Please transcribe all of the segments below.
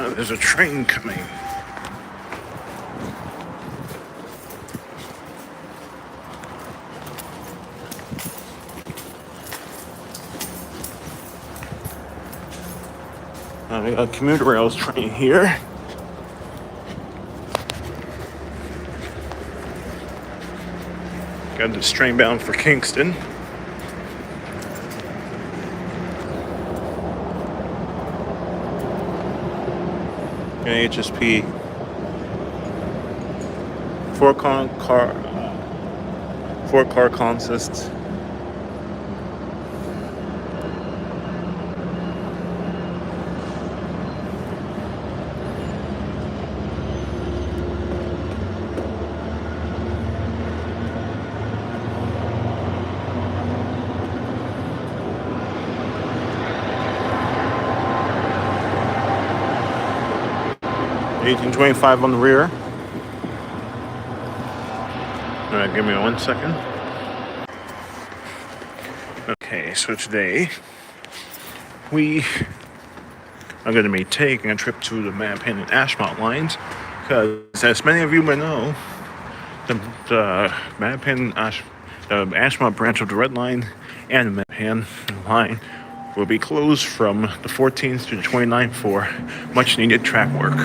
There's a train coming. We got a commuter rails train here. Got this train bound for Kingston. HSP. Four car consists. $18.25 on the rear. Alright, give me 1 second. Okay, so today we are going to be taking a trip to the Mattapan and Ashmont lines because, as many of you may know, the Mattapan the Ashmont branch of the Red Line and the Mattapan line will be closed from the 14th to the 29th for much needed track work.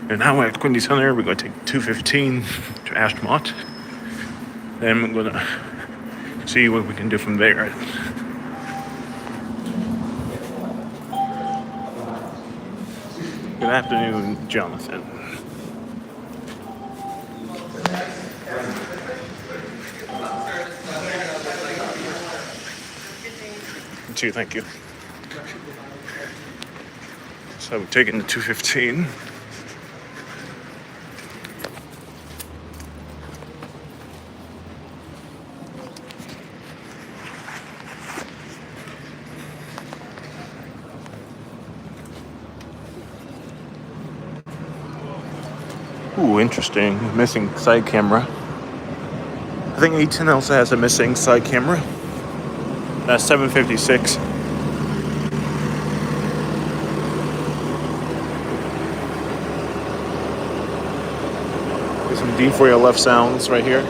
And now at Quincy Center, we're going to take 215 to Ashmont. Then we're going to see what we can do from there. Good afternoon, Jonathan. Thank you. So we're taking the 215. Ooh, interesting. Missing side camera. I think 18 also has a missing side camera. That's 756. There's some D4LF sounds right here.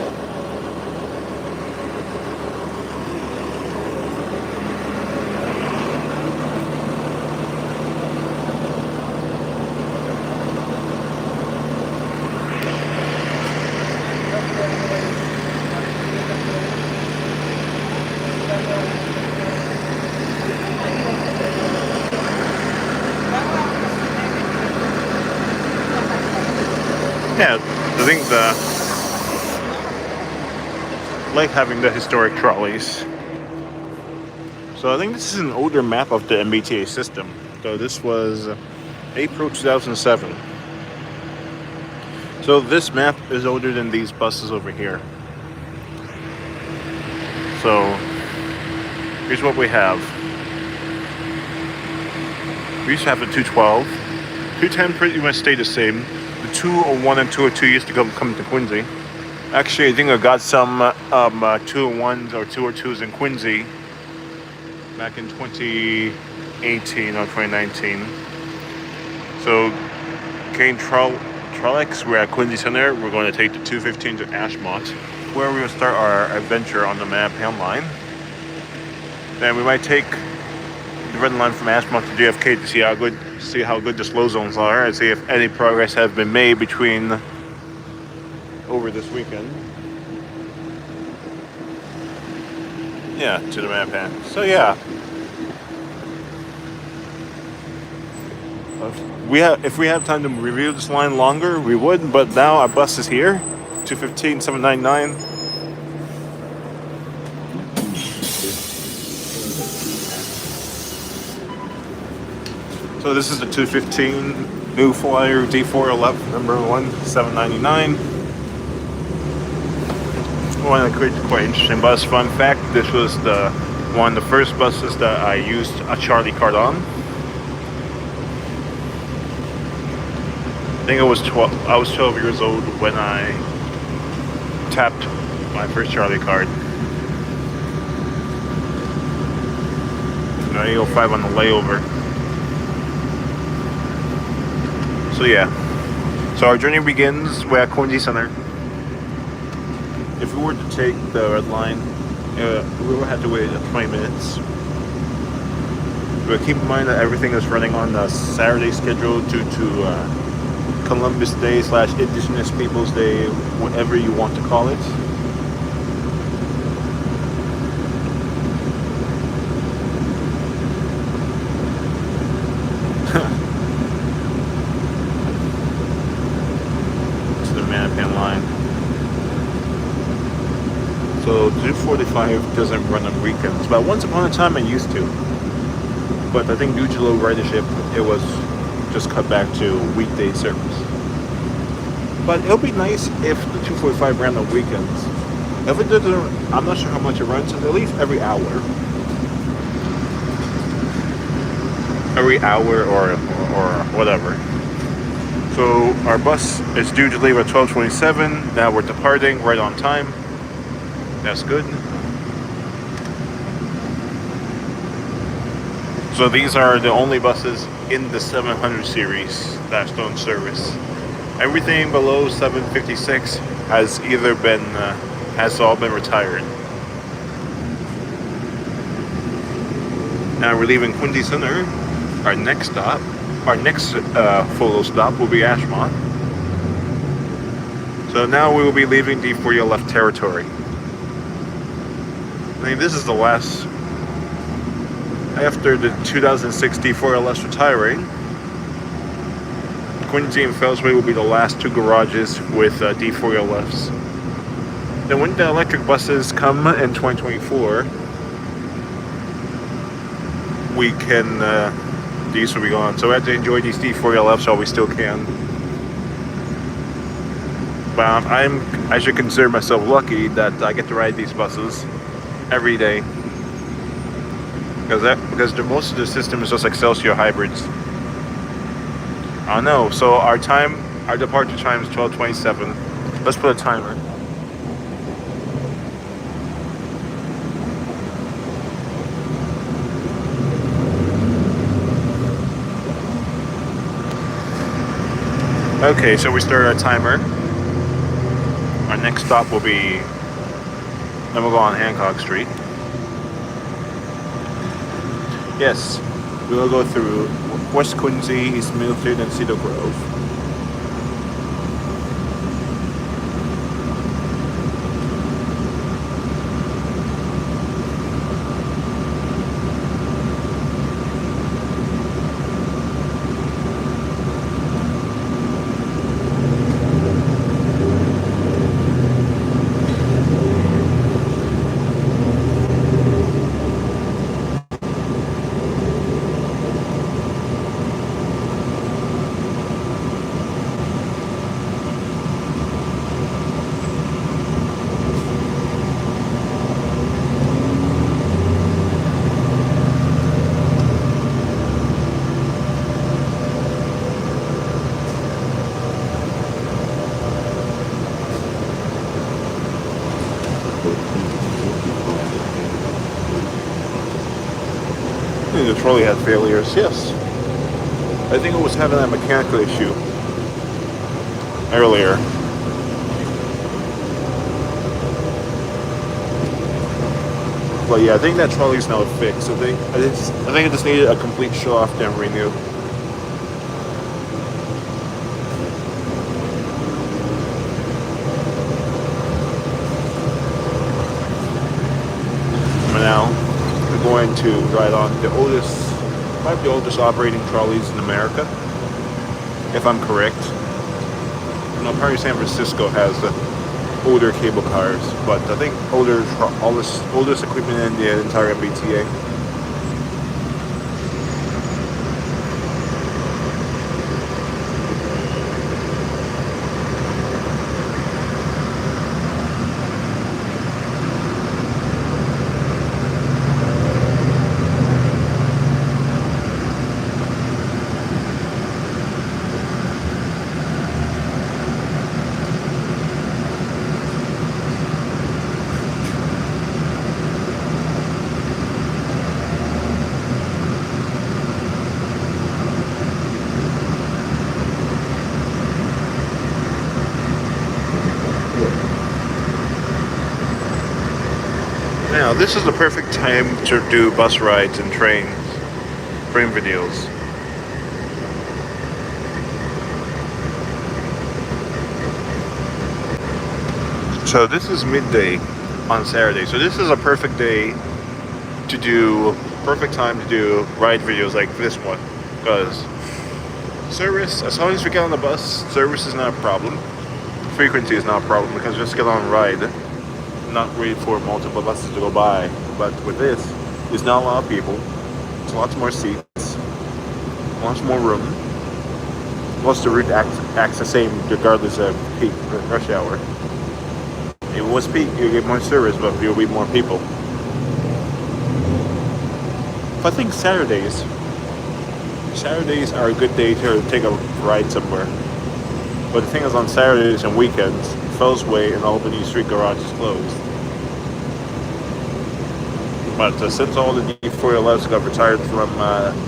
Yeah, I think like having the historic trolleys. So I think this is an older map of the MBTA system. So this was April 2007. So this map is older than these buses over here. So here's what we have. We used to have the 212. 210 pretty much stayed the same. The 201 and 202 used to come to Quincy. Actually, I think I got some 201s or 202s in Quincy back in 2018 or 2019. So, Kane Trollex, we're at Quincy Center. We're going to take the 215 to Ashmont, where we're going to start our adventure on the Mattapan line. Then we might take the Red Line from Ashmont to JFK to see how good the slow zones are and see if any progress has been made between over this weekend. Yeah, to the Mattapan. So yeah, if we have time to review this line longer, we would. But now our bus is here, 215 799. So this is the 215 New Flyer D411, number 1, 799. One of the quite interesting bus. Fun fact: this was one of the first buses that I used a Charlie card on. I think I was 12 years old when I tapped my first Charlie card. 805 on the layover. So yeah. So our journey begins. We're at Quincy Center. If we were to take the red line, we would have to wait 20 minutes. But keep in mind that everything is running on the Saturday schedule due to Columbus Day / Indigenous Peoples Day, whatever you want to call it. To the Mattapan line. So 245 doesn't run on weekends, but once upon a time it used to. But I think due to low ridership, it was just cut back to weekday service. But it'll be nice if the 245 ran on weekends. If it doesn't, I'm not sure how much it runs, at least every hour. Every hour or whatever. So our bus is due to leave at 12:27. Now we're departing right on time. That's good. So these are the only buses in the 700 series that don't service. Everything below 756 has either been, has all been retired. Now we're leaving Quincy Center. Our next photo stop will be Ashmont. So now we will be leaving D4LF territory. I think this is the last. After the 2006 D4LS retiring, Quincy and Fellsway will be the last two garages with D4LFs. Then when the electric buses come in 2024, we can, these will be gone. So we have to enjoy these D4LFs while we still can. But I should consider myself lucky that I get to ride these buses every day. Because most of the system is just Excelsior hybrids. I don't know. So our departure time is 12:27. Let's put a timer. Okay, so we start our timer. Our next stop will be. Then we'll go on Hancock Street. Yes, we will go through West Quincy, East Middleton, and Cedar Grove. The trolley had failures, yes. I think it was having a mechanical issue earlier. But yeah, I think that trolley's now fixed. I think it just needed a complete show-off and renew. Now we're going to ride on the oldest operating trolleys in America, if I'm correct. No, probably San Francisco has the older cable cars, but I think oldest equipment in the entire MBTA. Now this is the perfect time to do bus rides and train videos. So this is midday on Saturday. So this is a perfect day to do, perfect time to do ride videos like this one. Because service, as long as we get on the bus, service is not a problem. Frequency is not a problem because just get on and ride. Not wait for multiple buses to go by. But with this, there's not a lot of people. It's lots more seats, lots more room. Plus the route acts the same regardless of peak rush hour. If it was peak, you get more service, but you'll be more people. But I think Saturdays are a good day to take a ride somewhere. But the thing is, on Saturdays and weekends, Fellsway and Albany Street Garage is closed. But since all the D411s got retired from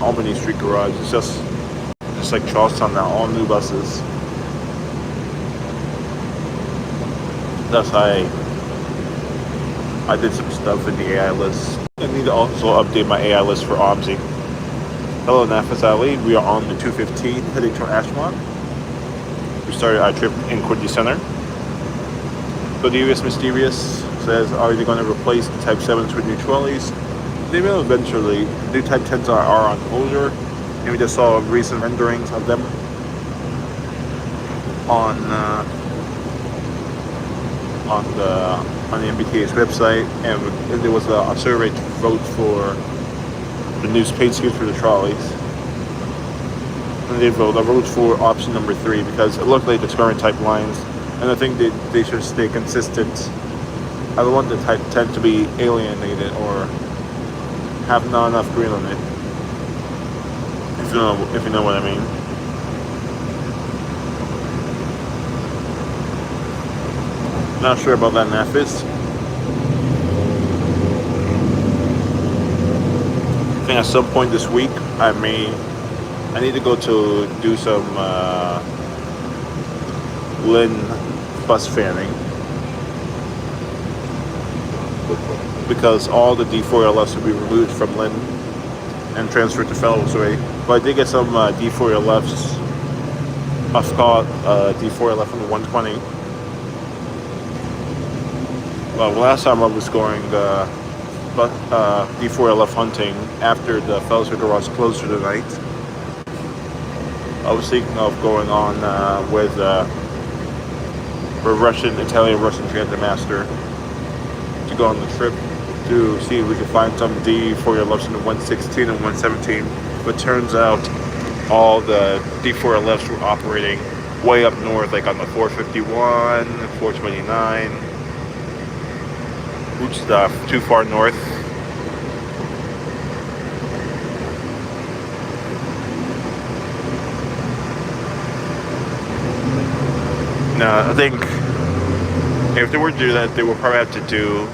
Albany Street Garage, it's just like Charlestown now, all new buses. Thus, I did some stuff in the AI list. I need to also update my AI list for OMSI. Hello, Nafis Ali. We are on the 215 heading to Ashmont. We started our trip in Quincy Center. Delirious Mysterious says, are they going to replace the Type 7s with new trolleys? They will eventually. New Type 10s are on closure. And we just saw recent renderings of them on the MBTA's website, and there was a survey to vote for the new space suits for the trolleys. And I voted for option number 3 because it looked like the current type lines, and I think they should stay consistent. I don't want the Type 10 to be alienated or have not enough green on it. If you know what I mean. Not sure about that, Nafis. I think at some point this week I need to go to do some Lynn bus fanning because all the D4LFs will be removed from Lynn and transferred to Fellsway. But I did get some D4LFs. I've got D4LF on the 120. Well, last time I was going D4LF hunting after the Fellsway Garage closed for the night. I was thinking of going on with Italian-Russian Transit Master to go on the trip to see if we could find some D4LFs in the 116 and 117. But turns out all the D4LFs were operating way up north, like on the 451, 429. Route stuff too far north. No, I think if they were to do that, they would probably have to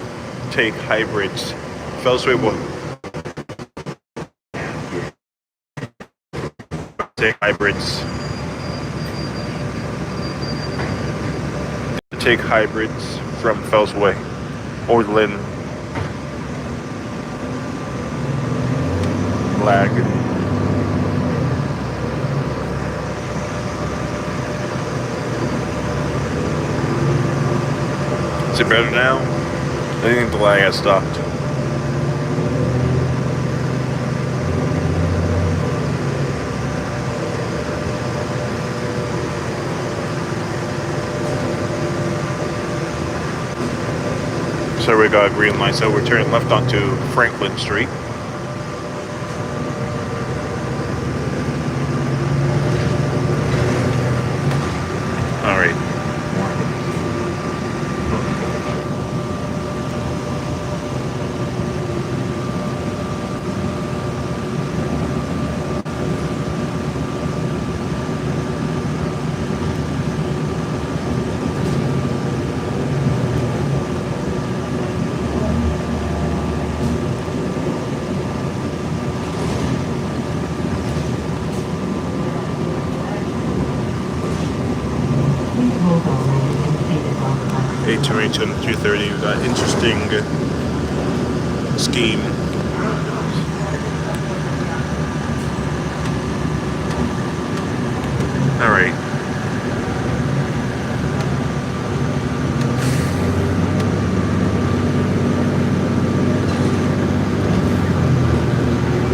take hybrids. Fellsway will take hybrids. Take hybrids from Fellsway or Lynn. Lag. Is it better now? I think the lag has stopped. So we got a green light, so we're turning left onto Franklin Street. All right. To reach on 330. We got interesting scheme. All right.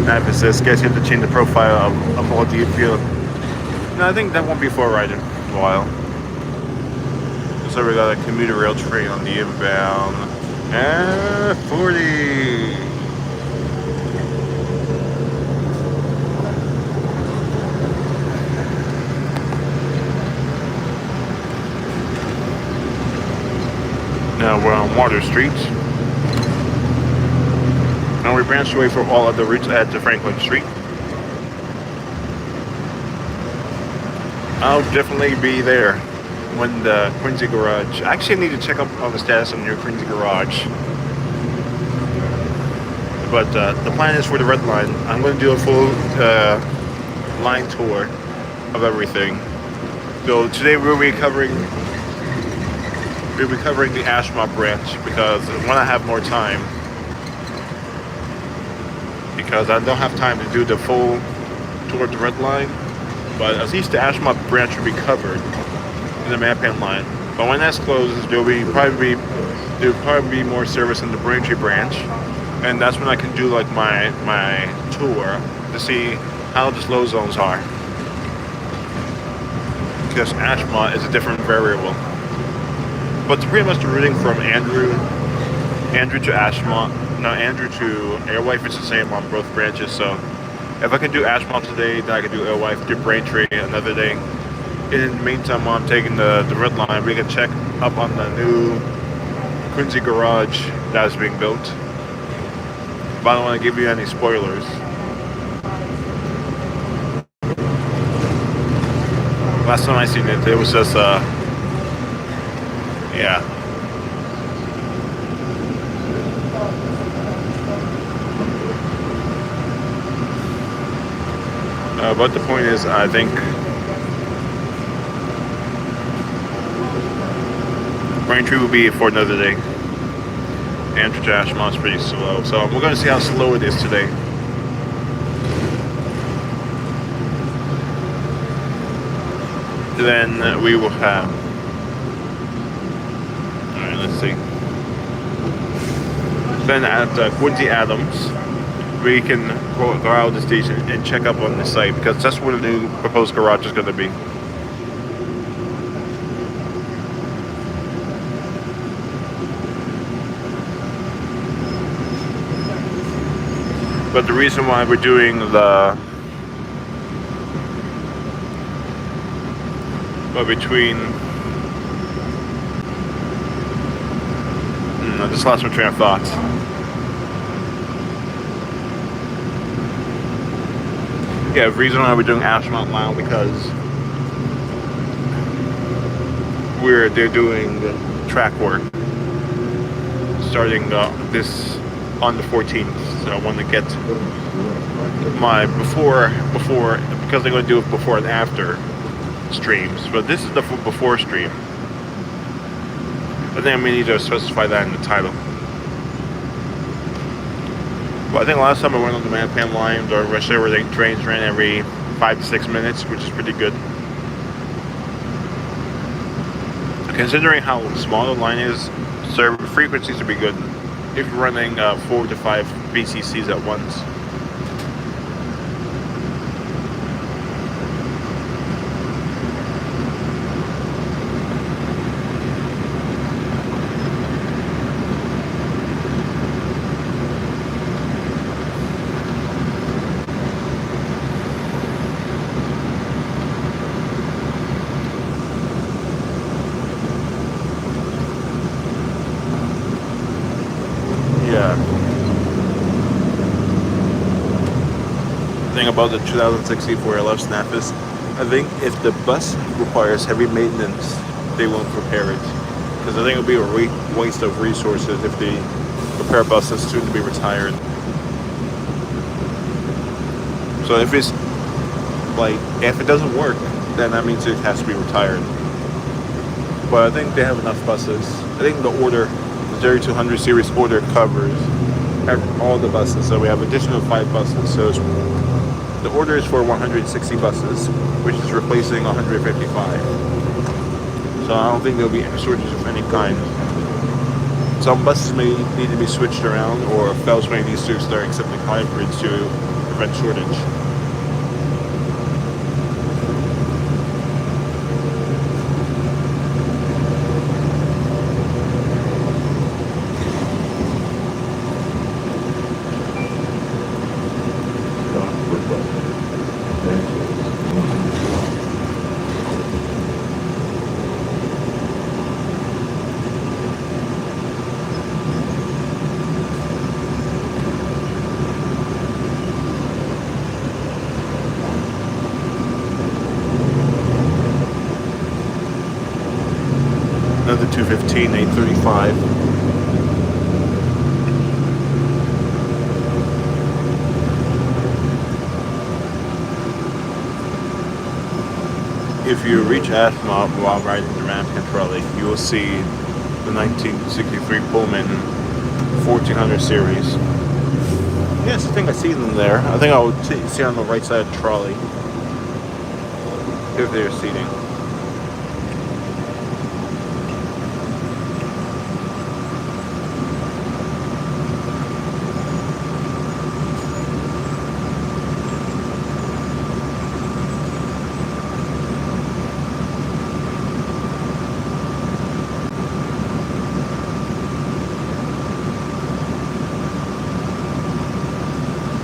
Now if it says guys, you have to change the profile of what do you feel. No, I think that won't be for a ride in a while. So we got a commuter rail train on the inbound. 40. Now we're on Water Street. And we branched away from all other routes ahead to Franklin Street. I'll definitely be there when the Quincy Garage. I actually need to check up on the status on your Quincy Garage. But the plan is for the Red Line. I'm going to do a full line tour of everything. So today we'll be covering the Ashmont branch because when I have more time. Because I don't have time to do the full tour of the Red Line. But at least the Ashmont branch will be covered in the Mattapan line. But when that closes, there'll probably be more service in the Braintree branch, and that's when I can do like my tour to see how the slow zones are. Because Ashmont is a different variable. But pretty much the routing from Andrew to Ashmont, no, Andrew to Airwife is the same on both branches. So if I can do Ashmont today, then I can do Airwife, do Braintree another day. In the meantime, while I'm taking the Red Line, we can check up on the new Quincy Garage that is being built. But I don't want to give you any spoilers. Last time I seen it, it was just yeah. But the point is, I think Braintree will be for another day. Andrew to Ashmont's pretty slow, so we're going to see how slow it is today. Then we will have. All right, let's see. Then at Quincy Adams, we can go out of the station and check up on the site because that's where the new proposed garage is going to be. But the reason why we're doing I just lost my train of thought. Yeah, the reason why we're doing Ashmont now because they're doing track work starting this on the 14th. So I want to get my before because they're going to do it before and after streams. But this is the before stream. I think we need to specify that in the title. Well, I think last time I went on the Mattapan line, the rush hour trains ran every 5 to 6 minutes, which is pretty good. Considering how small the line is, frequencies would be good if you're running 4 to 5 BCCs at once. About the 2064 LF snap is, I think if the bus requires heavy maintenance, they won't repair it. Because I think it would be a waste of resources if the repair bus is soon to be retired. So if it's like, if it doesn't work, then that means it has to be retired. But I think they have enough buses. I think the order, the 3200 series order covers all the buses. So we have additional 5 buses. So the order is for 160 buses, which is replacing 155. So I don't think there'll be shortages of any kind. Some buses may need to be switched around, or Phelps may need to start accepting hybrids to prevent shortage. Another 215, 835. If you reach Ashmont while riding the Mattapan trolley, you will see the 1963 Pullman 1400 series. Yes, I think I see them there. I think I would see on the right side of the trolley if they're seating.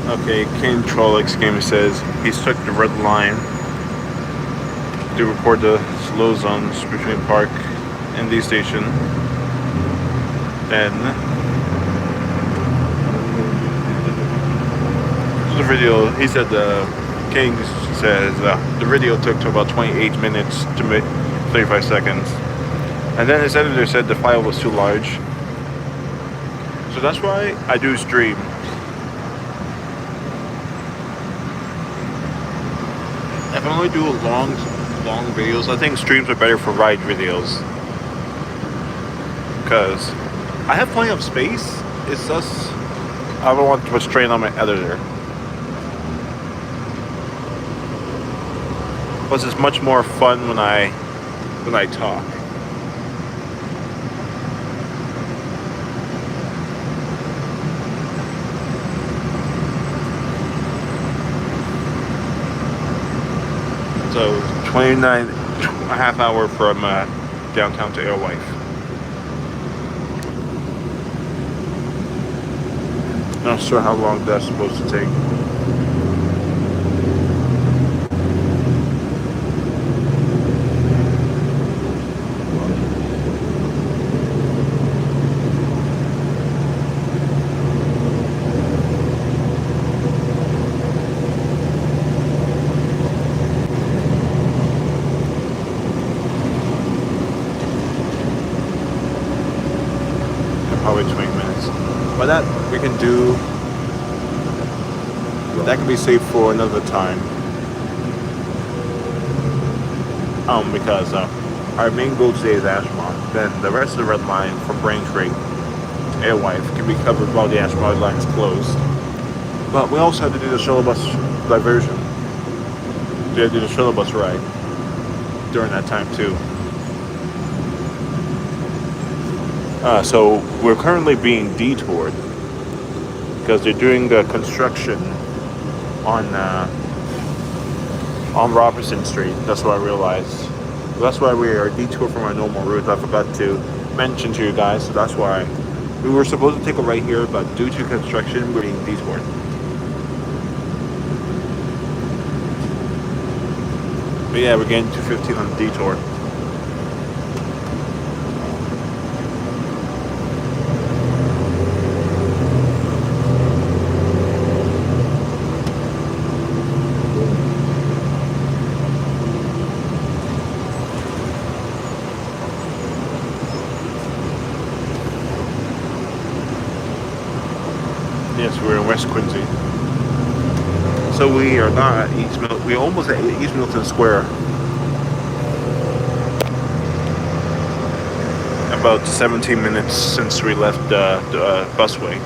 Okay, King Trollex game says he's took the red line to record the slow zones between Park and D station. Then the video, he said King says the video took to about 28 minutes to 35 seconds. And then his editor said the file was too large. So that's why I do stream. If I only do long videos, I think streams are better for ride videos. Because I have plenty of space. It's just I don't want to put strain on my editor. Plus, it's much more fun when I talk. So 29 a half hour from downtown to Alewife. Not sure how long that's supposed to take. Probably 20 minutes. But that we can do. That can be saved for another time. Because our main goal today is Ashmont. Then the rest of the red line from Braintree to Alewife can be covered while the Ashmont line is closed. But we also have to do the shuttle bus diversion. We have to do the shuttle bus ride during that time too. So we're currently being detoured because they're doing construction on Robertson Street. That's what I realized. That's why we are detoured from our normal route. I forgot to mention to you guys. So that's why we were supposed to take a right here, but due to construction, we're being detoured. But yeah, we're getting 215 on the detour. Yes, we're in West Quincy. So we are not at East Milton. We're almost at East Milton Square. About 17 minutes since we left the busway.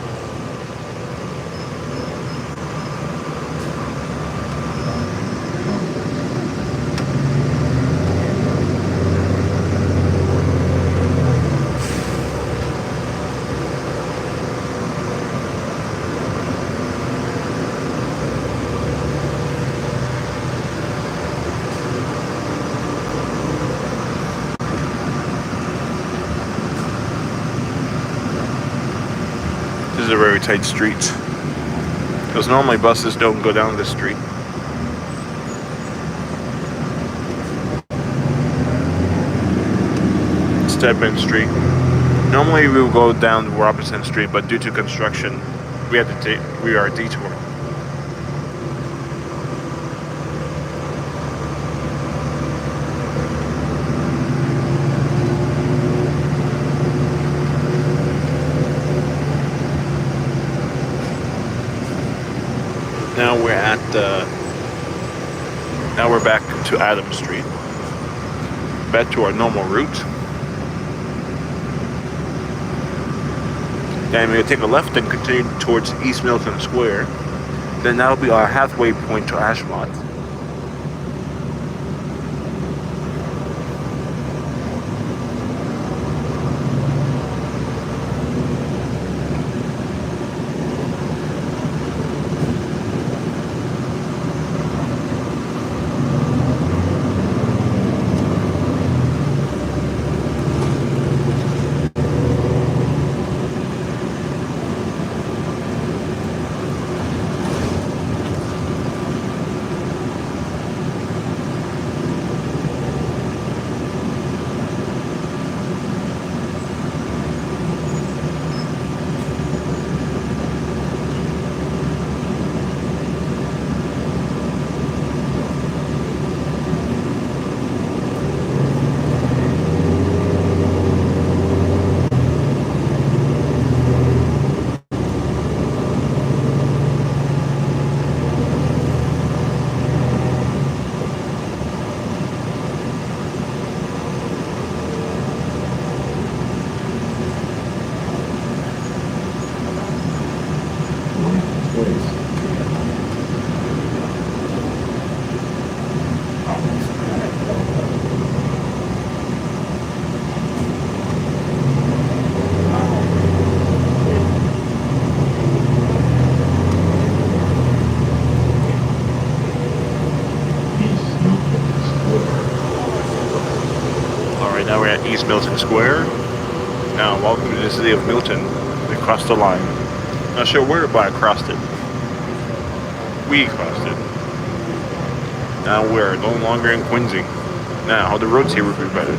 very tight street. Because normally buses don't go down this street. Stedman Street. Normally we will go down Robinson Street, but due to construction, we had to we are a detour. Now we're back to Adams Street. Back to our normal route. And we'll take a left and continue towards East Milton Square. Then that'll be our halfway point to Ashmont. Now we're at East Milton Square. Now, welcome to the city of Milton. We crossed the line. Not sure where, but I crossed it. We crossed it. Now we're no longer in Quincy. Now, the roads here would be better.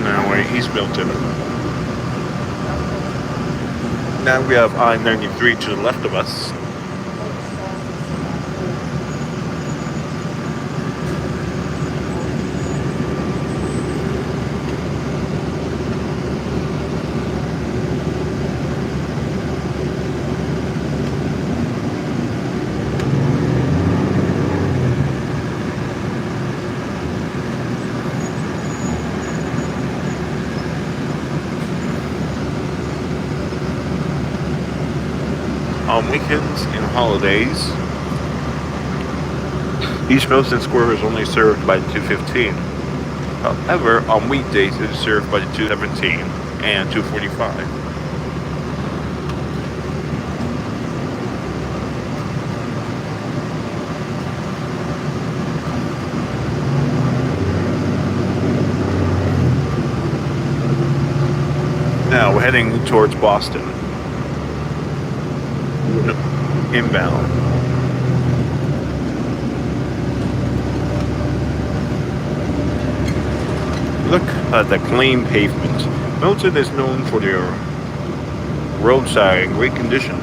Now we're in East Milton. Now we have I-93 to the left of us. On weekends and holidays, East Milton Square is only served by the 215. However, on weekdays it is served by the 217 and 245. Now we're heading towards Boston. Inbound. Look at the clean pavement. Milton is known for their roadside in great condition.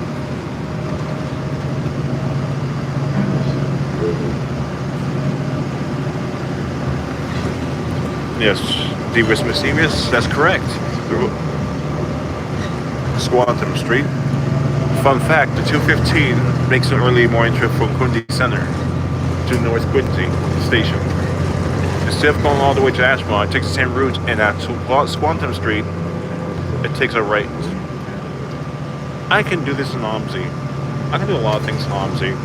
Yes, Divas Mysterious, that's correct. Squantum Street. Fun fact, the 215 makes an early morning trip from Quincy Center to North Quincy Station. Instead of going all the way to Ashmont, it takes the same route, and at Squantum Street, it takes a right. I can do this in OMSI. I can do a lot of things in OMSI.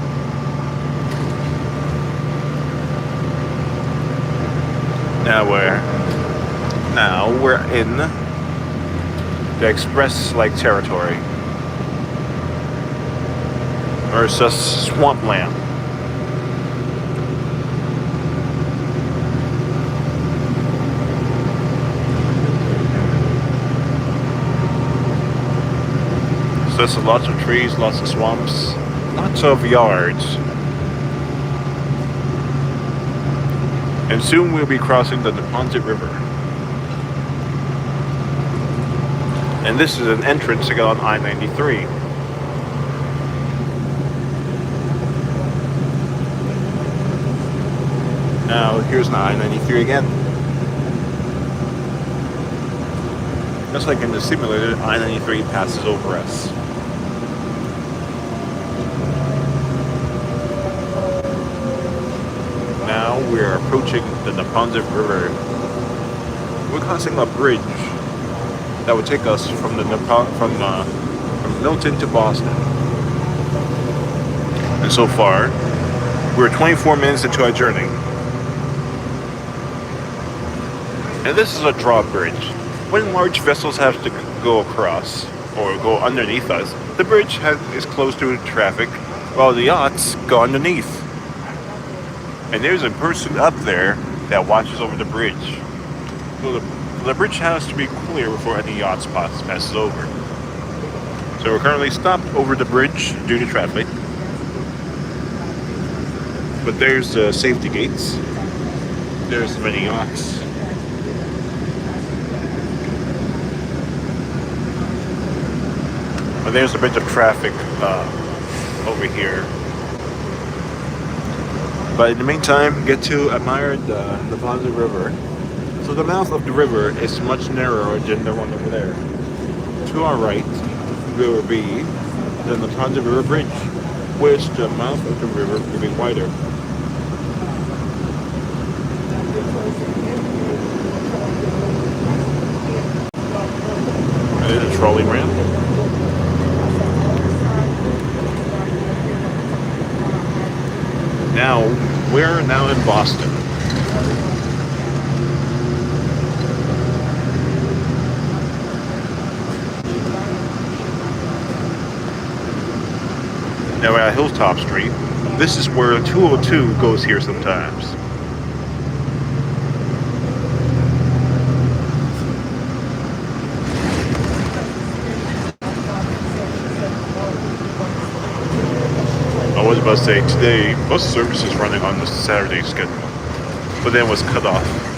Now we're in the express-like territory. Or it's just swampland. So this is lots of trees, lots of swamps, lots of yards. And soon we'll be crossing the Neponsit River. And this is an entrance to get on I-93. Now here's an I-93 again. Just like in the simulator, I-93 passes over us. Now we're approaching the Neponsit River. We're crossing a bridge that would take us from from Milton to Boston. And so far, we're 24 minutes into our journey. And this is a drawbridge. When large vessels have to go across or go underneath us, the bridge is closed to traffic while the yachts go underneath. And there's a person up there that watches over the bridge. So the bridge has to be clear before any yachts passes over. So we're currently stopped over the bridge due to traffic. But there's the safety gates. There's many yachts. But there's a bit of traffic over here. But in the meantime, get to admire the Neponsit River. So the mouth of the river is much narrower than the one over there. To our right will be the Neponsit River Bridge, which the mouth of the river will be wider. And there's a trolley ramp. Now, we're now in Boston. Now we're at Hilltop Street. This is where 202 goes here sometimes. I was about to say, today bus service is running on the Saturday schedule, but then was cut off.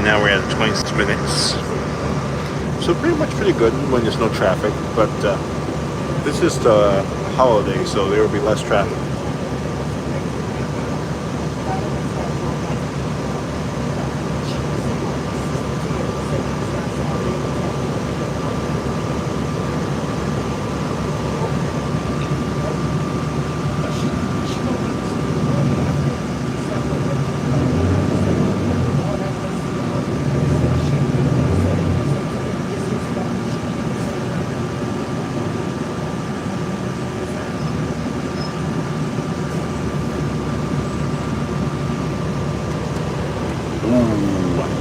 Now we're at 26 minutes. So pretty much pretty good when there's no traffic, but this is the holiday, so there will be less traffic.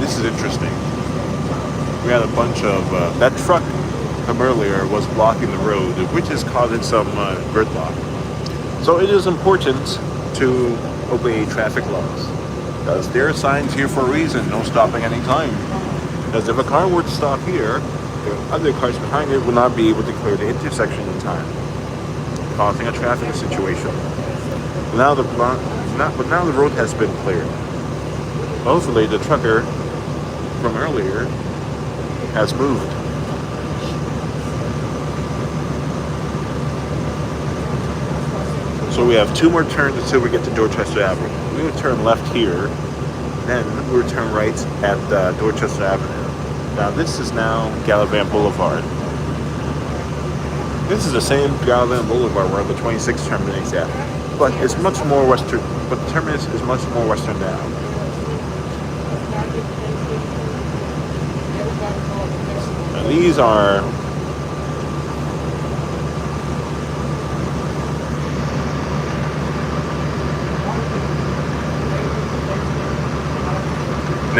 This is interesting. We had a bunch of that truck from earlier was blocking the road, which is causing some gridlock. So it is important to obey traffic laws, because there are signs here for a reason. No stopping any time. Because if a car were to stop here, the other cars behind it would not be able to clear the intersection in time, causing a traffic situation. Now the road has been cleared. Hopefully the trucker from earlier has moved. So we have 2 more turns until we get to Dorchester Avenue. We would turn left here, then we would turn right at Dorchester Avenue. Now this is now Gallivan Boulevard. This is the same Gallivan Boulevard where the 26 terminates at, but it's much more western. But the terminus is much more western now. And these are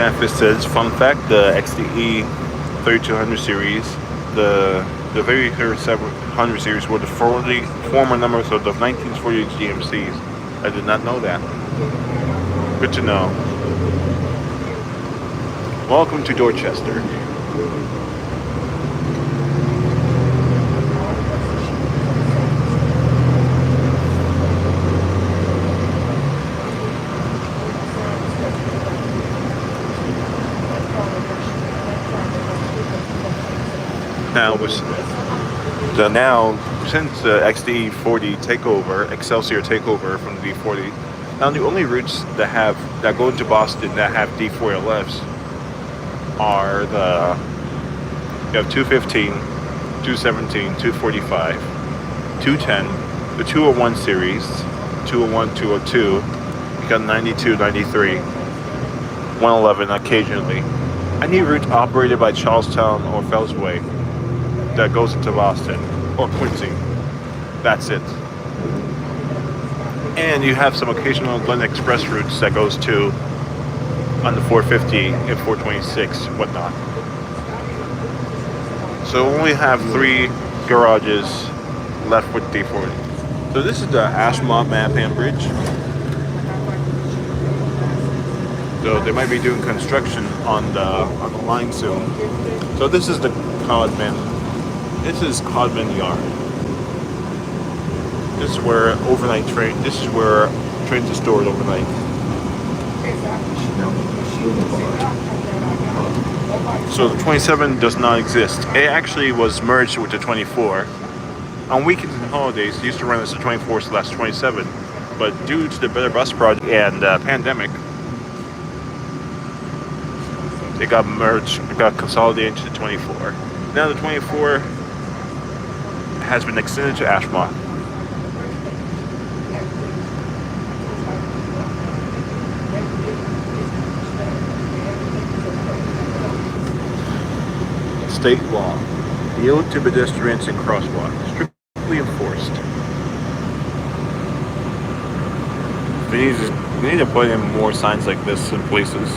Manifested fun fact: the XDE 3200 series, the very 3700 series were the former numbers of the 1940 GMCs. I did not know that. Good to know. Welcome to Dorchester. Now, since the XD40 takeover, Excelsior takeover from the D40, now the only routes that go into Boston that have D4LFs are you have 215, 217, 245, 210, the 201 series, 201, 202, you got 92, 93, 111 occasionally. Any route operated by Charlestown or Fellsway that goes into Boston or Quincy. That's it. And you have some occasional Glen Express routes that goes to on the 450 and 426, whatnot. So we only have 3 garages left with D40. So this is the Ashmont Mattapan Bridge. So they might be doing construction on the line soon. So this is the Codman. This is Codman Yard. This is where this is where trains are stored overnight. So the 27 does not exist. It actually was merged with the 24. On weekends and holidays, they used to run as the 24/27, but due to the Better Bus Project and pandemic, they got merged, got consolidated into the 24. Now the 24 has been extended to Ashmont. State law. Yield to pedestrians and crosswalks. Strictly enforced. We need to put in more signs like this in places.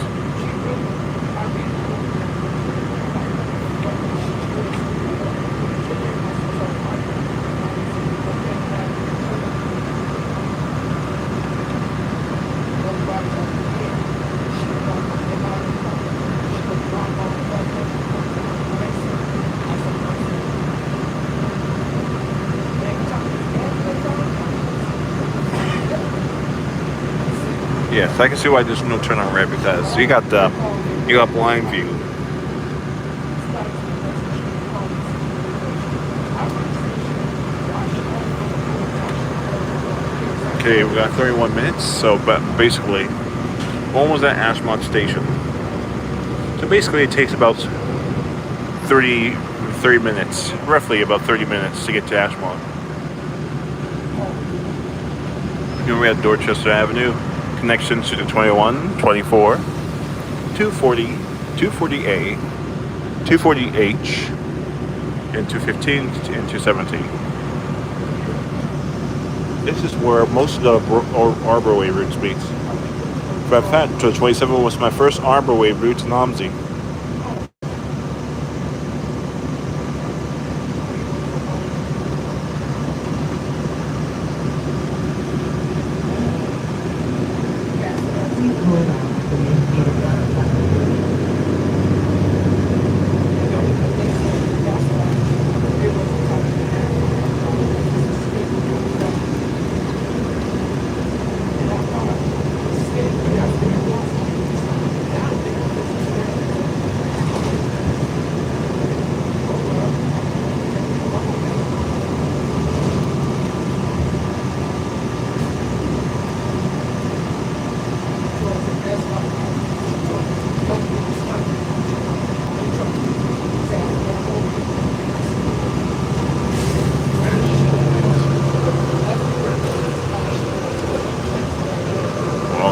Yes, I can see why there's no turn on red, because you got blind view. Okay, we got 31 minutes, so but basically almost at Ashmont Station. So basically it takes about 30 minutes, roughly about 30 minutes to get to Ashmont. Here we have Dorchester Avenue. Connections to the 21, 24, 240, 240A, 240H, and 215 and 270. This is where most of the Arborway routes meet. In fact, 27 was my first Arborway route in Omsey.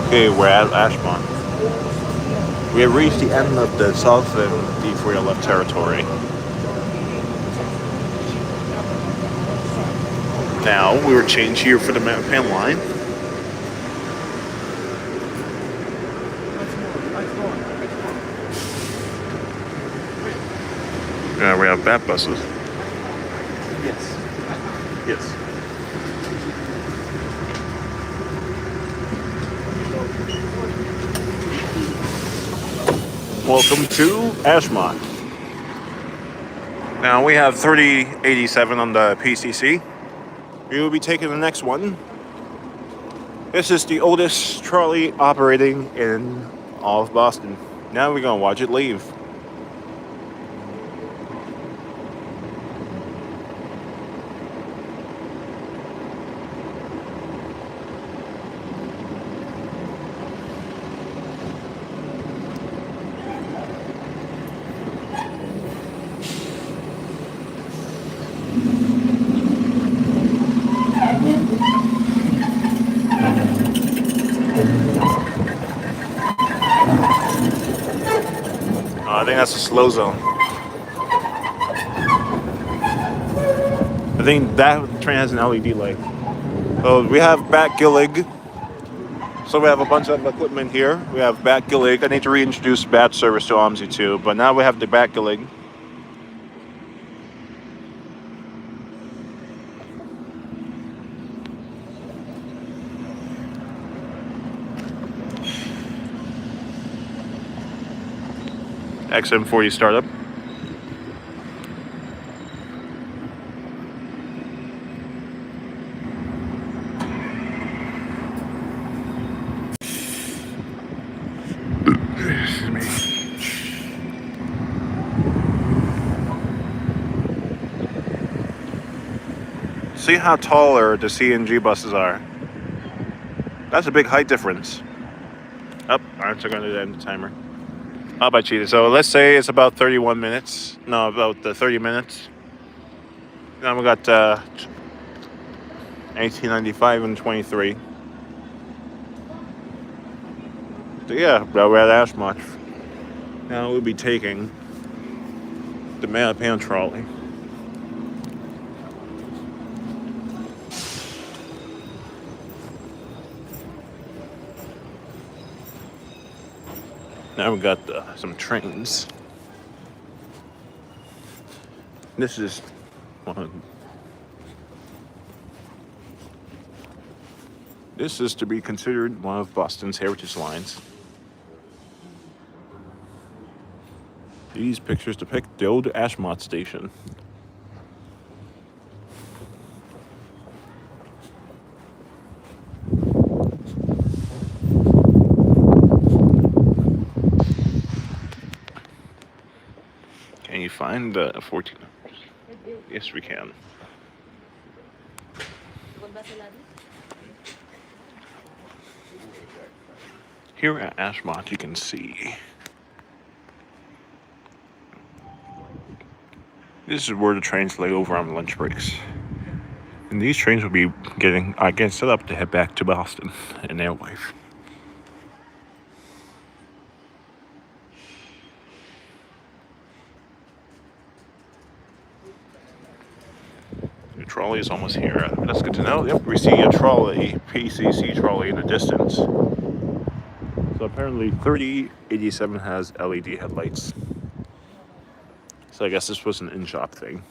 Okay, we're at Ashmont. We have reached the end of the southern D4LF territory. Now, we were changed here for the Mattapan line. We have bat buses. Yes. Yes. Welcome to Ashmont. Now we have 3087 on the PCC. We will be taking the next one. This is the oldest trolley operating in all of Boston. Now we're gonna watch it leave. I think that's a slow zone. I think that train has an LED light. So we have Bat Gillig. So we have a bunch of equipment here. We have Bat Gillig. I need to reintroduce Bat service to OMSI too, but now we have the Bat Gillig. XM40 startup. Excuse me. See how taller the CNG buses are. That's a big height difference. Up, I'm still going to end the timer. How about cheated? So let's say it's about 31 minutes. No, about 30 minutes. Now we got 1895 and 23. So yeah, we're at Ashmont. Now we'll be taking the Mattapan trolley. Now we got some trains. This is one. This is to be considered one of Boston's heritage lines. These pictures depict the old Ashmont station. Can you find the 14? Yes, we can. Here at Ashmont, you can see. This is where the trains lay over on lunch breaks. And these trains will be getting set up to head back to Boston in their life. The trolley is almost here. That's good to know. Yep, we see a trolley, PCC trolley in the distance. So apparently 3087 has LED headlights. So I guess this was an in-shop thing.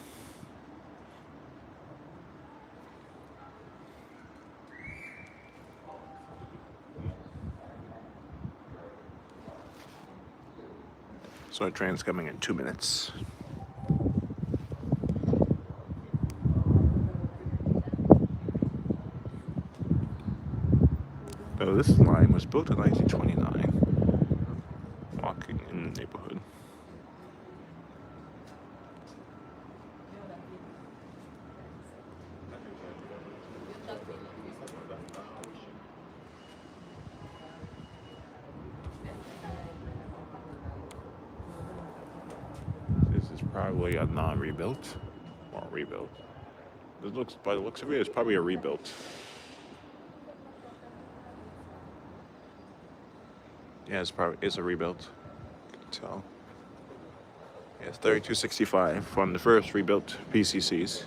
So our train's coming in 2 minutes. So this line was built in 1929. Walking in the neighborhood. This is probably a non-rebuilt or rebuilt. It looks, by the looks of it, it's probably a rebuilt. Yeah, it's a rebuilt. You can tell. Yeah, it's 3265 from the first rebuilt PCCs.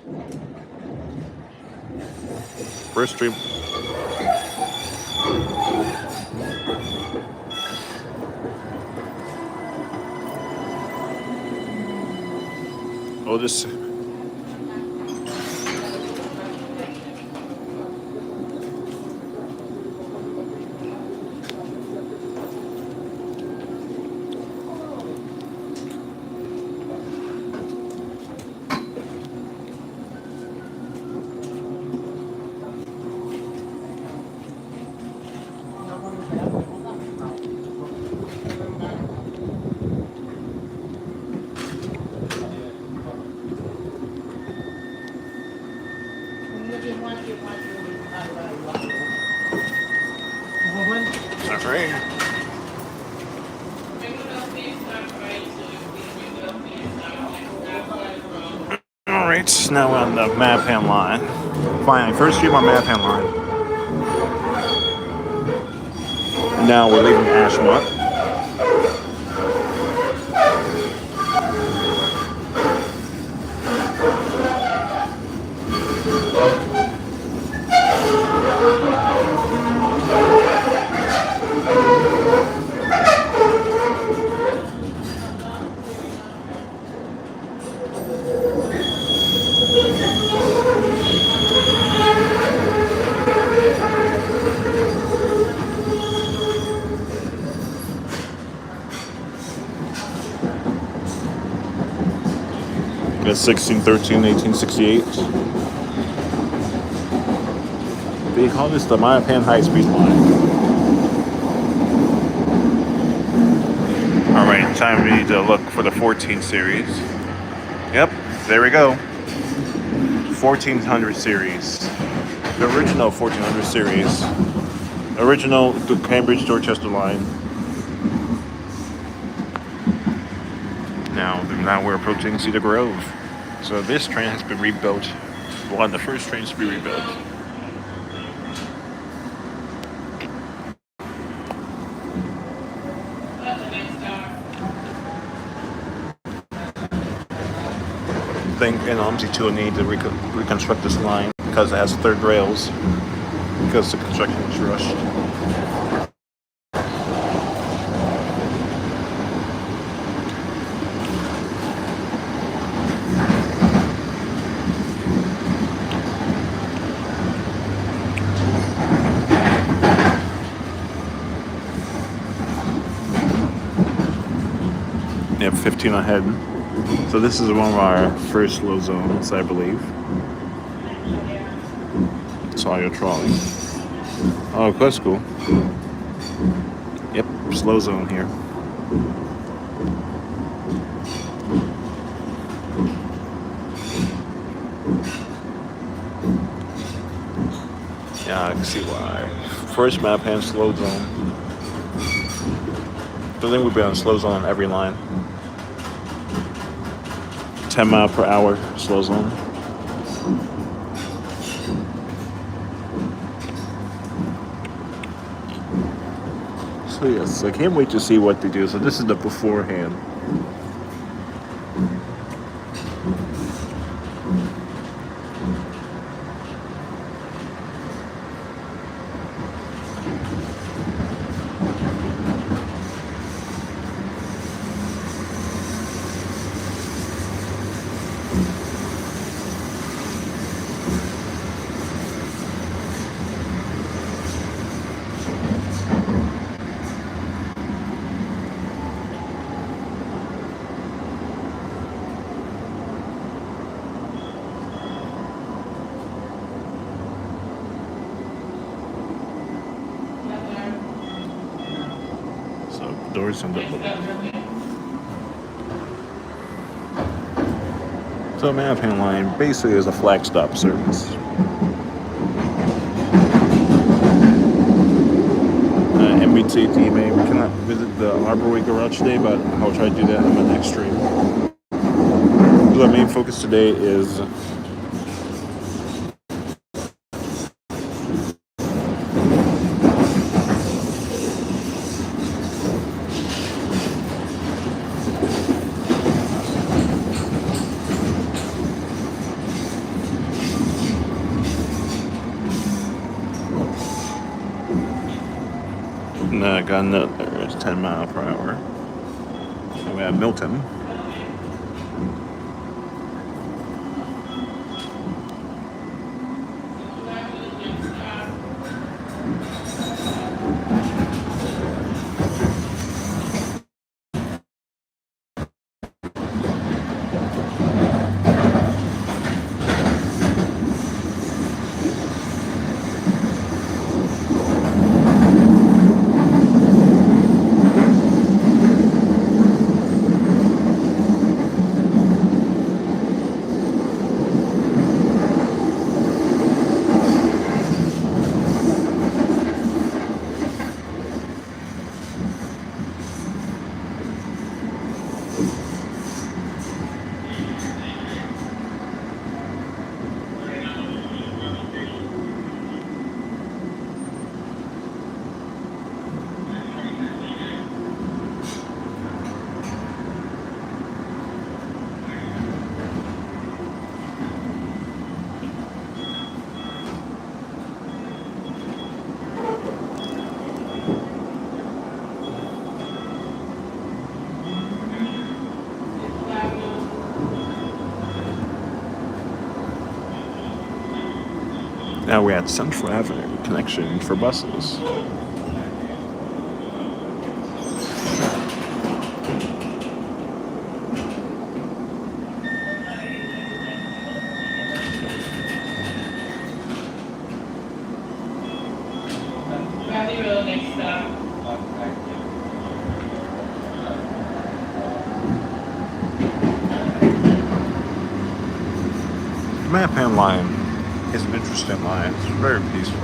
First stream. Oh, this. All right. All right. Now we're on the Mattapan line. Finally, first stream on Mattapan line. Now we're leaving Ashmont. It's 1613, 1868. They call this the Mattapan High Speed Line. All right, time we need to look for the 14 series. Yep, there we go. 1400 series. The original 1400 series. Original the Cambridge Dorchester line. Now we're approaching Cedar Grove. So this train has been rebuilt. One of the first trains to be rebuilt. I think obviously too need to reconstruct this line because it has third rails because the construction was rushed. Yep, 15 ahead. So this is one of our first slow zones, I believe. Saw your trolley. Oh, that's cool. Yep, slow zone here. Yeah, I can see why. First map hand slow zone. I think we've been on slow zone on every line. 10 mile per hour slow zone. So yes, I can't wait to see what they do. So this is the beforehand. Doors on the So Mattapan line basically is a flag stop service. MBT teammate, we cannot visit the Arborway garage today, but I'll try to do that in my next stream. The main focus today is got another 10 mile per hour. And we have Milton. Now we're at Central Avenue connection for buses. Valley Road next stop. The Mattapan line is an interesting line. It's very peaceful.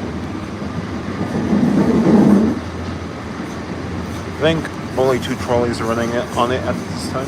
I think only 2 trolleys are running on it at this time.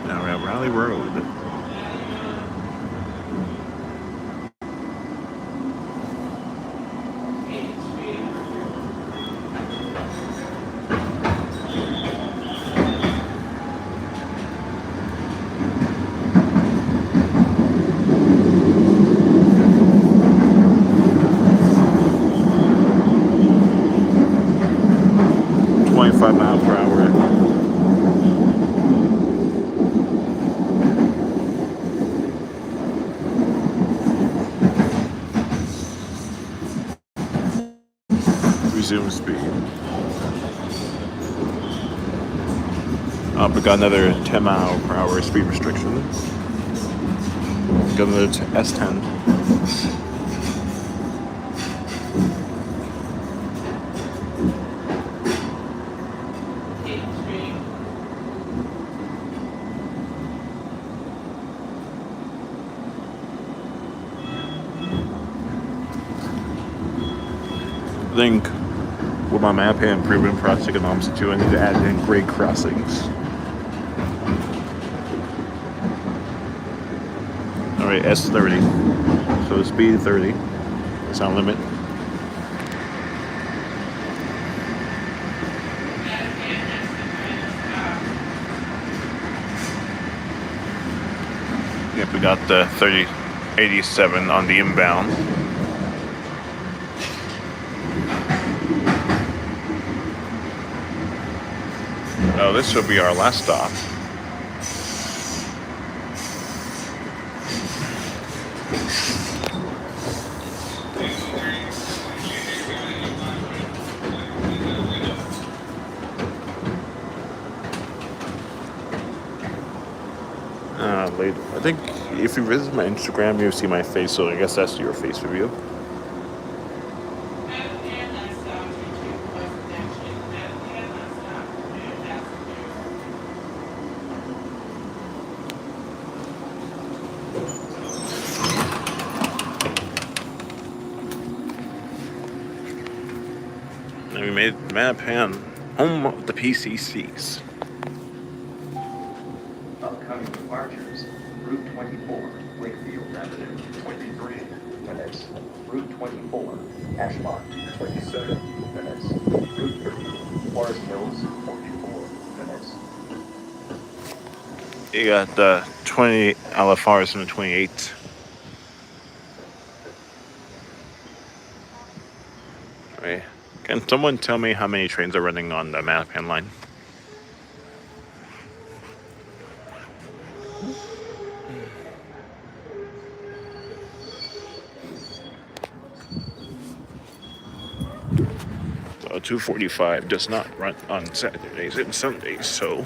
Now we're at Raleigh Road. mph. Resume speed. We got another 10 mph speed restriction. Got another S10. I think with my Mattapan improvement project economics too, I need to add in grade crossings. Alright, S30. So speed 30. That's our limit. Yep, we got the 3087 on the inbound. Oh, this will be our last stop. Later. I think if you visit my Instagram, you'll see my face, so I guess that's your face review. And we made Mattapan home of the PCCs. Upcoming departures, Route 24, Wakefield Avenue, 23 minutes. Route 24, Ashmont, 27 minutes. Route 30, Forest Hills, 44 minutes. You got the 20 LFRs and the 28. Right. Can someone tell me how many trains are running on the Mattapan line? So 245 does not run on Saturdays and Sundays, so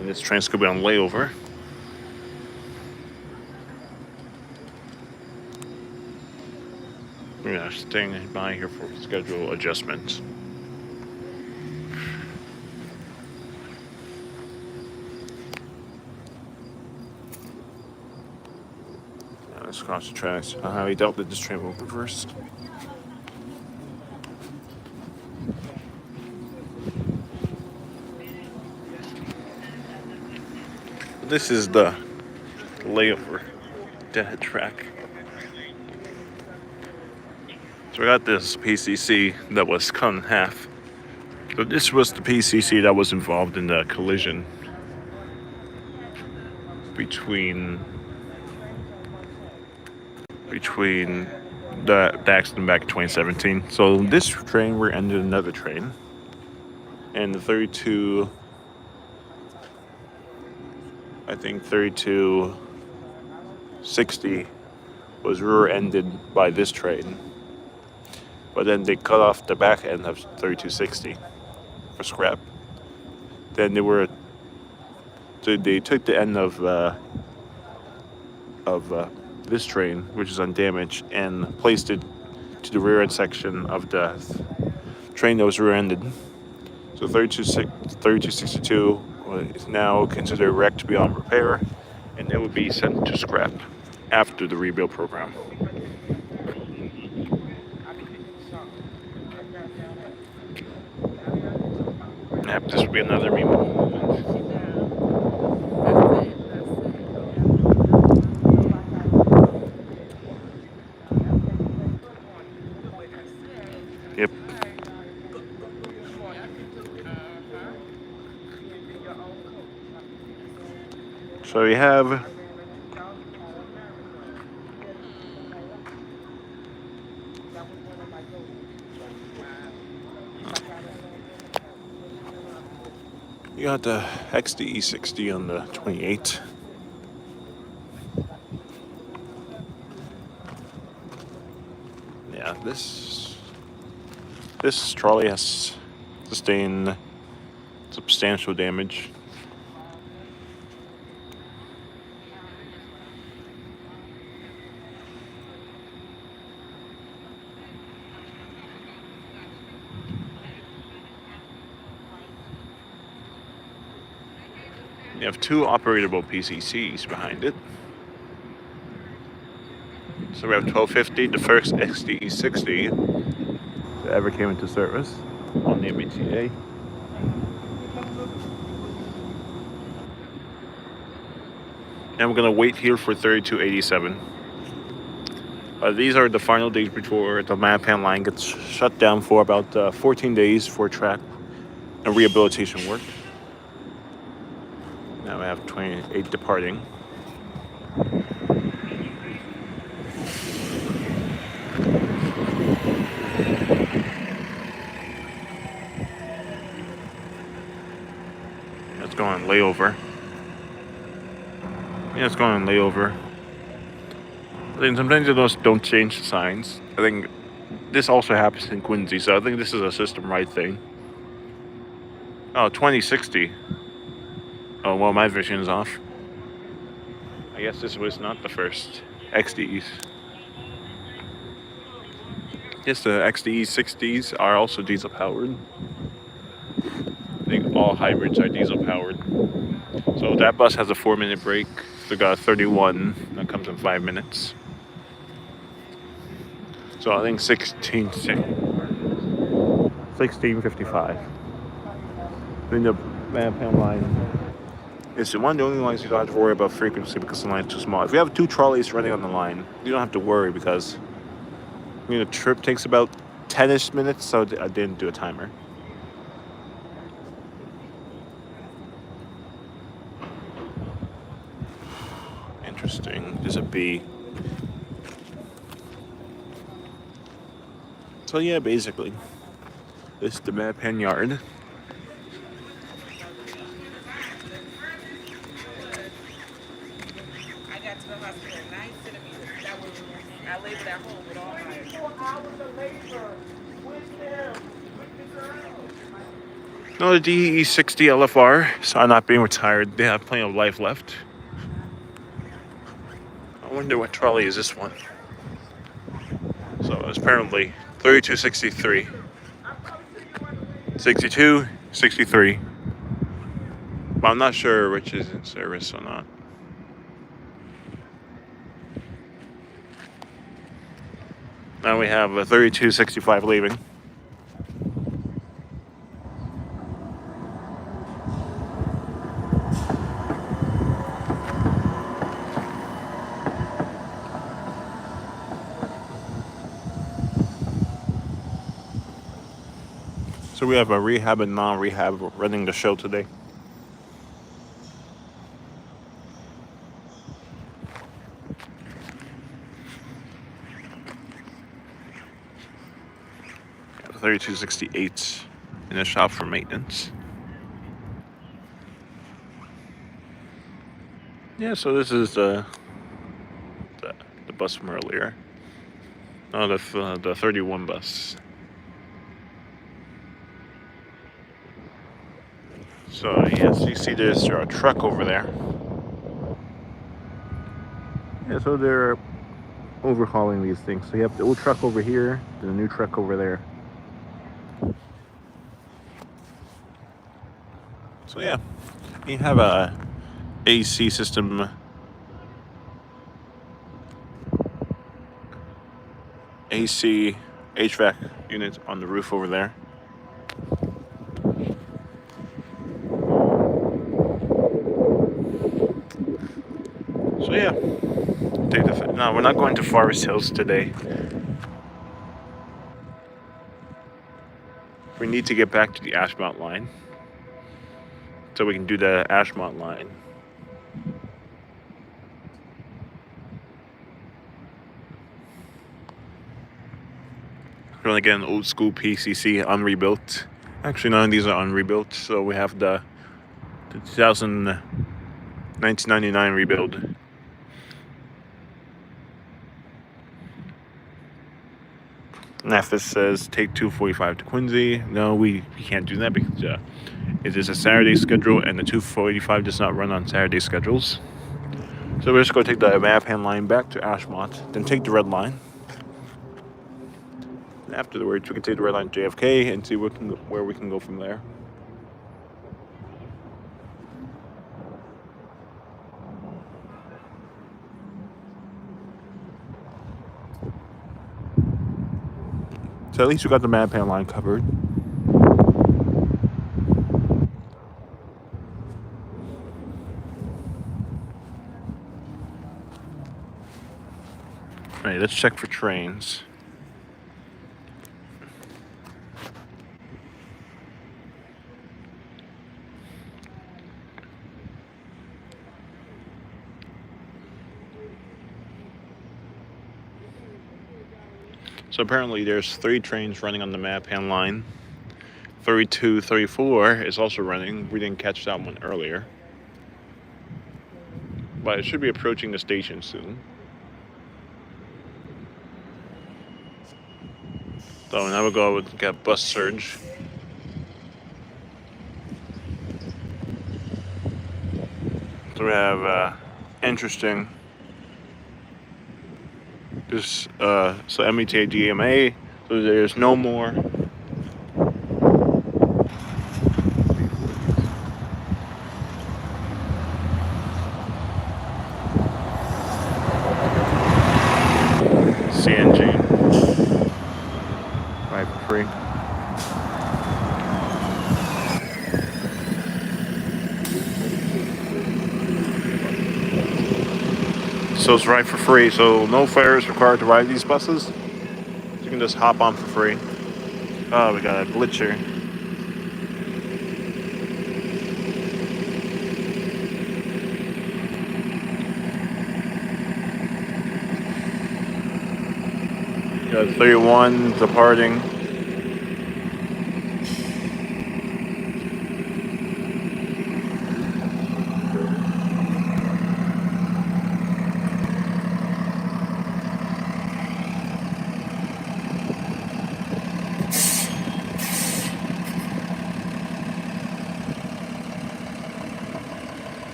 And this train's going to be on layover. We're staying by here for schedule adjustments. Let's cross the tracks. I highly doubt that this train will reverse. This is the layover dead track. So we got this PCC that was cut in half. So this was the PCC that was involved in the collision between the accident back in 2017. So this train rear-ended another train, and the 3260 was rear-ended by this train. But then they cut off the back end of 3260 for scrap. Then they took the end of this train, which is undamaged, and placed it to the rear end section of the train that was rear-ended. So 3262 is now considered wrecked beyond repair, and it will be sent to scrap after the rebuild program. Yep, this will be another removal movement. Yep. So we have you got the XDE60 on the 28. Yeah, this trolley has sustained substantial damage. You have two operatable PCCs behind it. So we have 1250, the first XDE60 that ever came into service on the MBTA. And we're gonna wait here for 3287. These are the final days before the Mattapan line gets shut down for about 14 days for track and rehabilitation work. Now we have 28 departing. It's going on layover. Yeah, it's going on layover. I think sometimes they don't change the signs. I think this also happens in Quincy, so I think this is a system-wide thing. Oh, 2060. Oh, well, my vision is off. I guess this was not the first XDEs. Yes, the XDE 60s are also diesel powered. I think all hybrids are diesel powered. So that bus has a 4-minute break. They got a 31 that comes in 5 minutes. So I think 1655. I think the Mattapan line is one of the only lines you don't have to worry about frequency because the line is too small. If you have two trolleys running on the line, you don't have to worry because the trip takes about 10-ish minutes, so I didn't do a timer. Interesting. There's a B. So yeah, basically, this is the Mattapan yard. I got to the hospital at 9 centimeters. That was, I labored at home with all my... 4 hours of labor with them, with the girl. Another DE60 LFR. So I'm not being retired. They have plenty of life left. I wonder what trolley is this one. So it's apparently 3263. 62, 63. But I'm not sure which is in service or not. Now we have a 3265 leaving. So we have a rehab and non-rehab running the show today. We have 3268 in the shop for maintenance. Yeah, so this is the bus from earlier. Oh, the 31 bus. So yes, you see there's a truck over there. Yeah, so they're overhauling these things. So you have the old truck over here, the new truck over there. So yeah, you have a AC system. AC HVAC unit on the roof over there. So yeah, no, we're not going to Forest Hills today. We need to get back to the Ashmont line so we can do the Ashmont line. We're gonna get an old school PCC unrebuilt. Actually, none of these are unrebuilt. So we have the 1999 rebuild. And if this says take 245 to Quincy, no, we can't do that because it is a Saturday schedule and the 245 does not run on Saturday schedules. So we're just going to take the Mattapan line back to Ashmont, then take the red line. And afterwards, we can take the red line to JFK and see where we can go from there. So at least we got the Mattapan line covered. All right, let's check for trains. So apparently there's 3 trains running on the Mattapan line. 32, 34 is also running. We didn't catch that one earlier. But it should be approaching the station soon. So now we'll go and get bus surge. So we have interesting. This so META DMA. So there's no more. CNG. Right for free. So it's right for free. So no fare is required to ride these buses. So you can just hop on for free. Oh, we got a glitch here. Got 31 departing.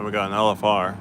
And we got an LFR.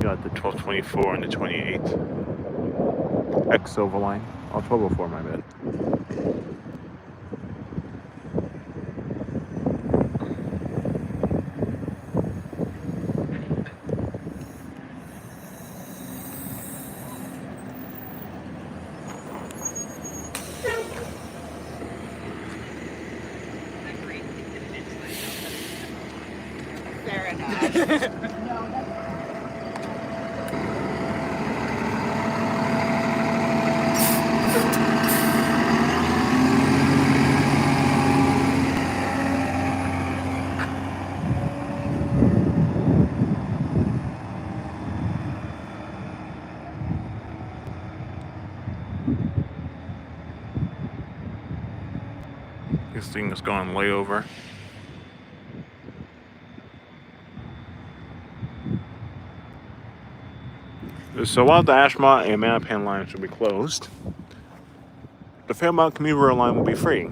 Got the 1224 and the 28. X Silver Line. Oh, 1204, my bad. Fair enough. This thing is going layover. So while the Ashmont and Mattapan lines will be closed, the Fairmont commuter rail line will be free.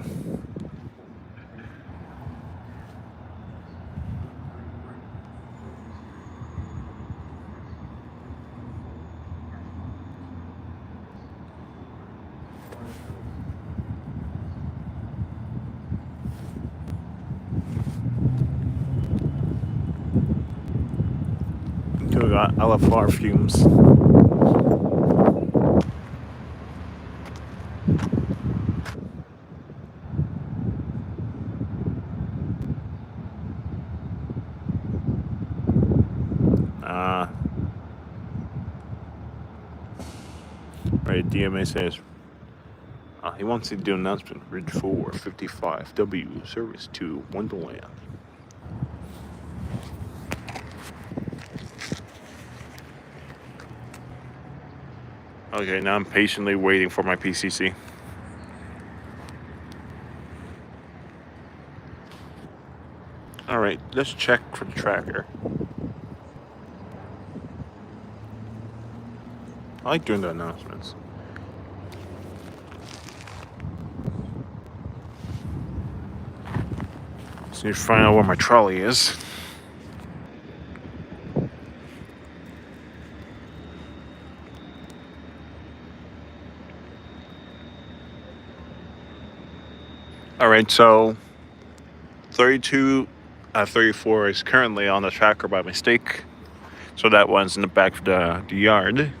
We got LFR fumes. Right, DMA says he wants to do an announcement. Ridge 455W service to Wonderland. Okay, now I'm patiently waiting for my PCC. Alright, let's check for the tracker. I like doing the announcements. Just need to find out where my trolley is. Alright, so 34 is currently on the tracker by mistake. So that one's in the back of the yard.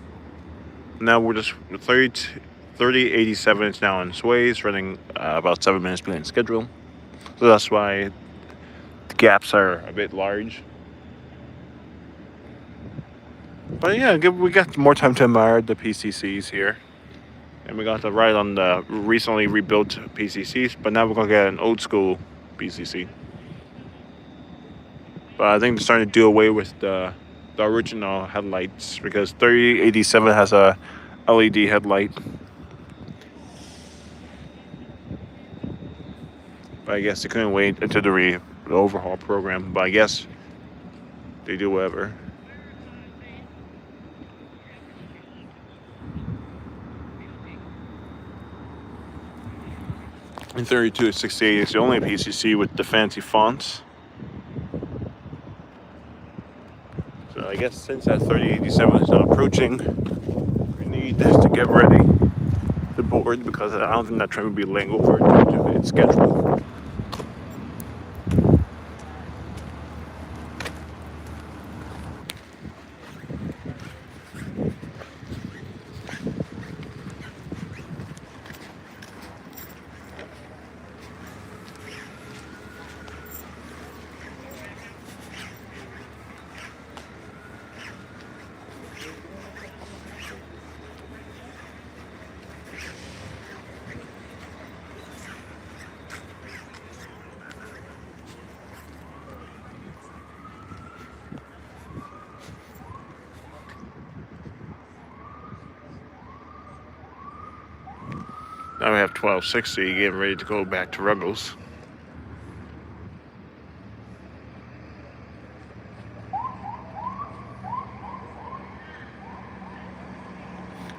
Now we're just 3087 is now on its way. It's running about 7 minutes behind schedule. So that's why the gaps are a bit large. But yeah, we got more time to admire the PCCs here. And we got to ride on the recently rebuilt PCCs, but now we're going to get an old school PCC. But I think they're starting to do away with the original headlights because 3087 has a LED headlight. But I guess they couldn't wait until the overhaul program. But I guess they do whatever. And 3268 is the only PCC with the fancy fonts. So I guess since that 3087 is now approaching, we need to get ready the board because I don't think that train will be laying over to its schedule. Now we have 1260 getting ready to go back to Ruggles.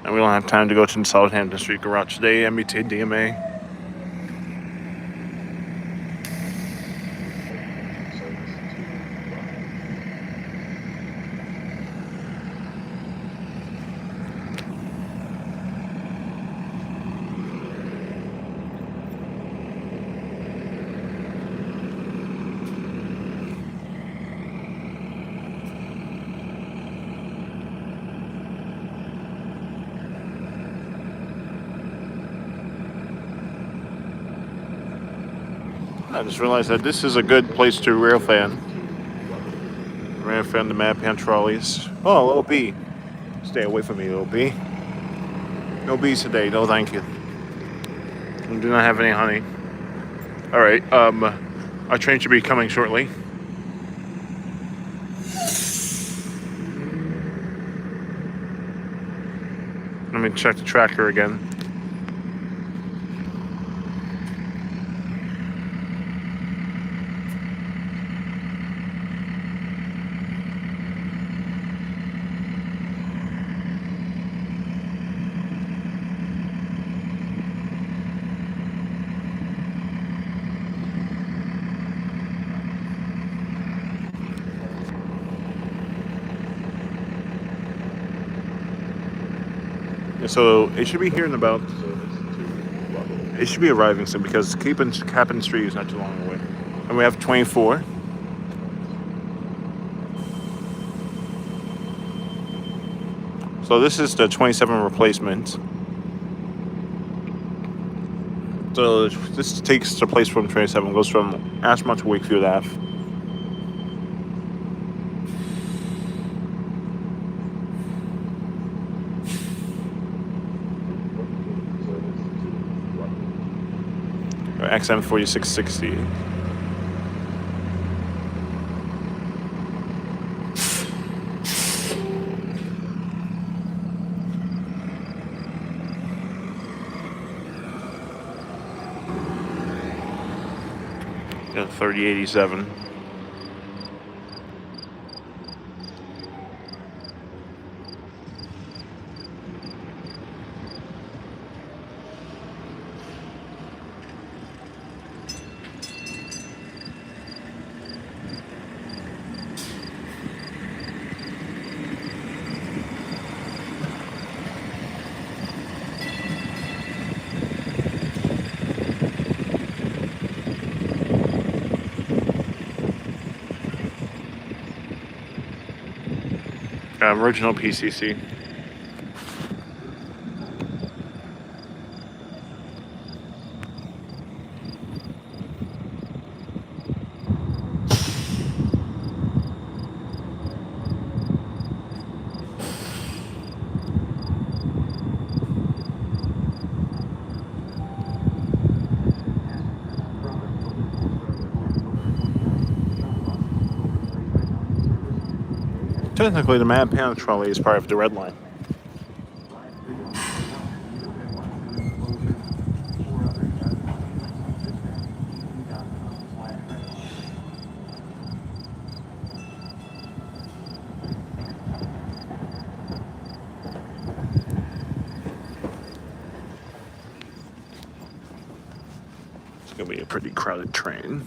And we don't have time to go to the Southampton Street Garage today, MBT DMA. I just realized that this is a good place to rail fan. Rail fan the Mattapan trolleys. Oh, little B. Stay away from me, little B. No bees today, no thank you. We do not have any honey. Alright, our train should be coming shortly. Let me check the tracker again. So it should be here in about. It should be arriving soon because Captain Street is not too long away. And we have 24. So this is the 27 replacement. So this takes the place from 27, goes from Ashmont to Wakefield Ave. XM 4660. Yeah, 3087. Original PCC. Technically, the Mattapan trolley is part of the Red Line. It's going to be a pretty crowded train.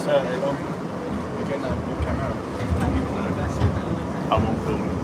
I won't film it.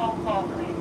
phone call, please.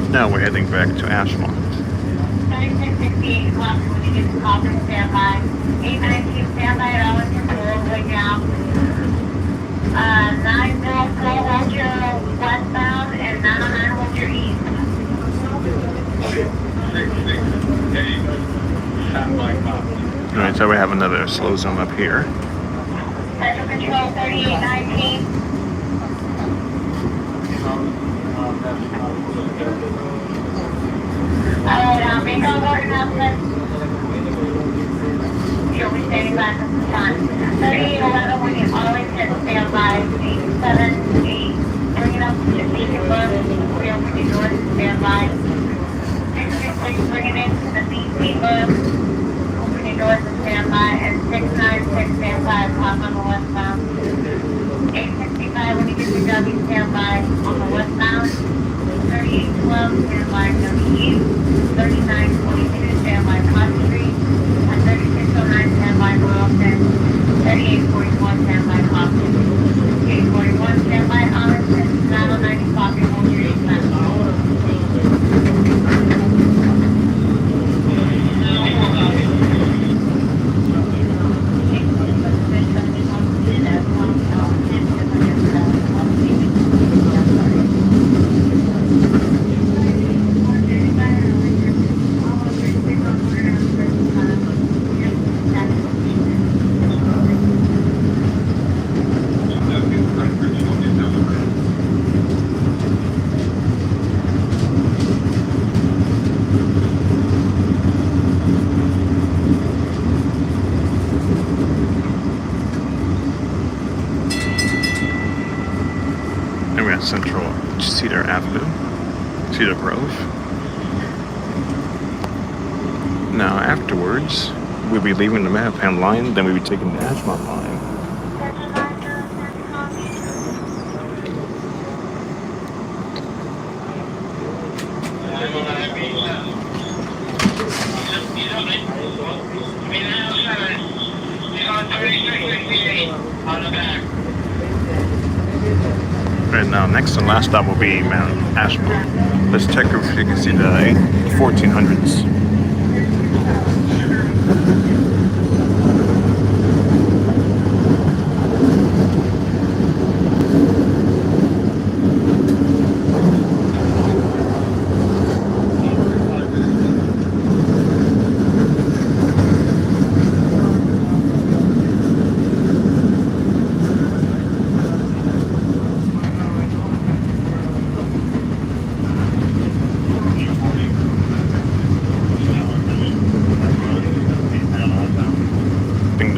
Now we're heading back to Ashmont. 3668 o'clock, when you get the call from standby. 819 standby at all control going down. 904 hold your westbound and 909 hold your east. 668, standby copy. Alright, so we have another slow zone up here. Central Control 3819. Alright, make all board announcements. You'll be standing by at the time. 3811, when you always hit standby. 878, bring it up to 50 above. We open the doors to standby. 666, bring it into the BC bus. Open your doors to standby. And 696, standby, top on the westbound. 865, when you get 3W standby on the westbound. 3812 standby WU. 3922 standby Cotton Street. And 3609 standby Royalton. 3841 standby Compton. 841 standby Arlington. 990 Pocket Wall Street. And we're at Central Cedar Avenue, Cedar Grove. Now afterwards, we'll be leaving the Mattapan line, then we'll be taking the Ashmont line. Right now, next and last stop will be Mount Ashmont. Let's check if you can see the 1400s.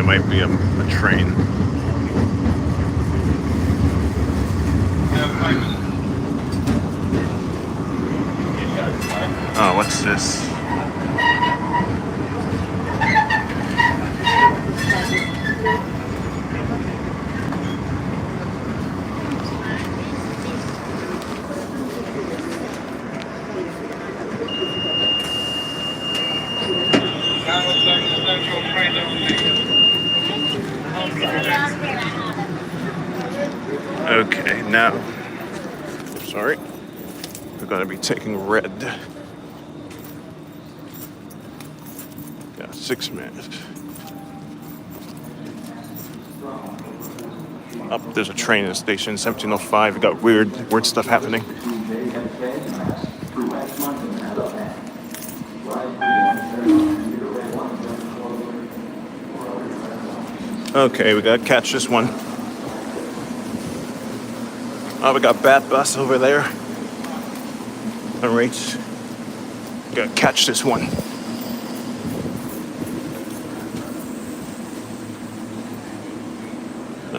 Might be a train. Oh, what's this? Okay, now, sorry, we're going to be taking red. Yeah, 6 minutes. Up, there's a train at the station, 1705. We got weird stuff happening. Okay, we gotta catch this one. Oh, we got Bat Bus over there. All right, gotta catch this one.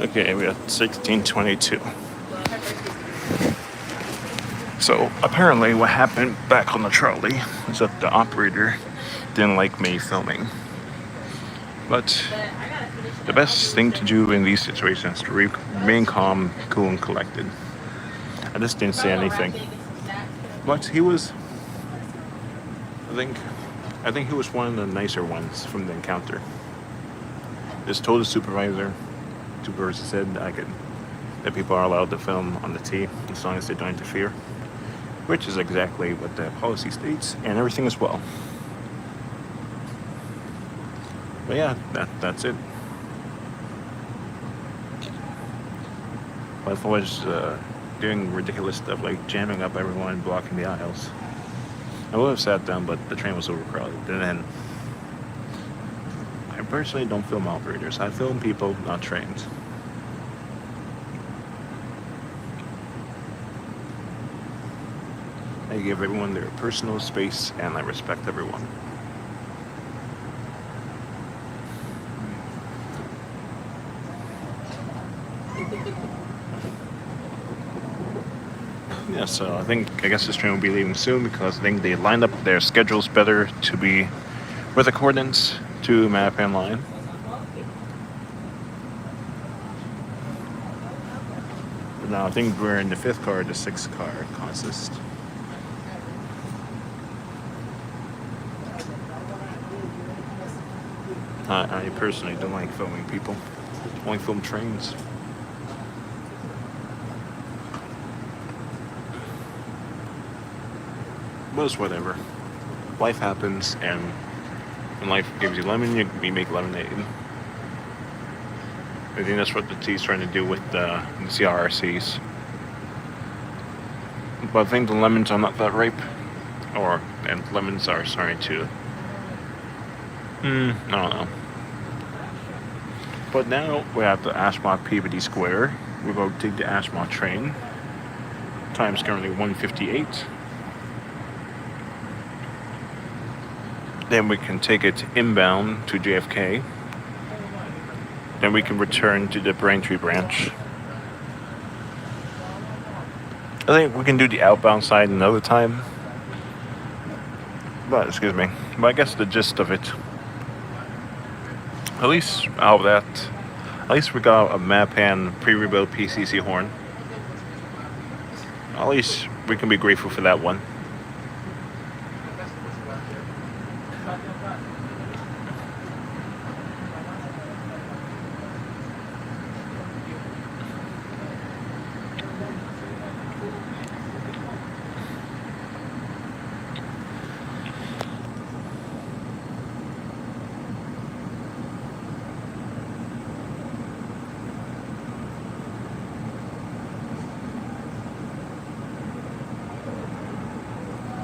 Okay, we got 1622. So apparently what happened back on the trolley is that the operator didn't like me filming. But the best thing to do in these situations is to remain calm, cool, and collected. I just didn't say anything. But he was, I think he was one of the nicer ones from the encounter. Just told the supervisor said that people are allowed to film on the T as long as they don't interfere, which is exactly what the policy states, and everything as well. But yeah, that's it. But if I was doing ridiculous stuff like jamming up everyone, blocking the aisles, I would have sat down, but the train was overcrowded. And then I personally don't film operators. I film people, not trains. I give everyone their personal space, and I respect everyone. Yeah, so I guess this train will be leaving soon because I think they lined up their schedules better to be with accordance to Mattapan line. Now I think we're in the 5th car or the 6th car consist. I personally don't like filming people. I only film trains. But it's whatever. Life happens, and when life gives you lemon, you make lemonade. I think that's what the T's trying to do with the CRRCs. But I think the lemons are not that ripe. And lemons are starting to... I don't know. But now we're at the Ashmont Peabody Square. We're going to take the Ashmont train. Time's currently 1:58. Then we can take it inbound to JFK. Then we can return to the Braintree branch. I think we can do the outbound side another time. But I guess the gist of it. At least out of that, at least we got a Mattapan pre-rebuilt PCC horn. At least we can be grateful for that one.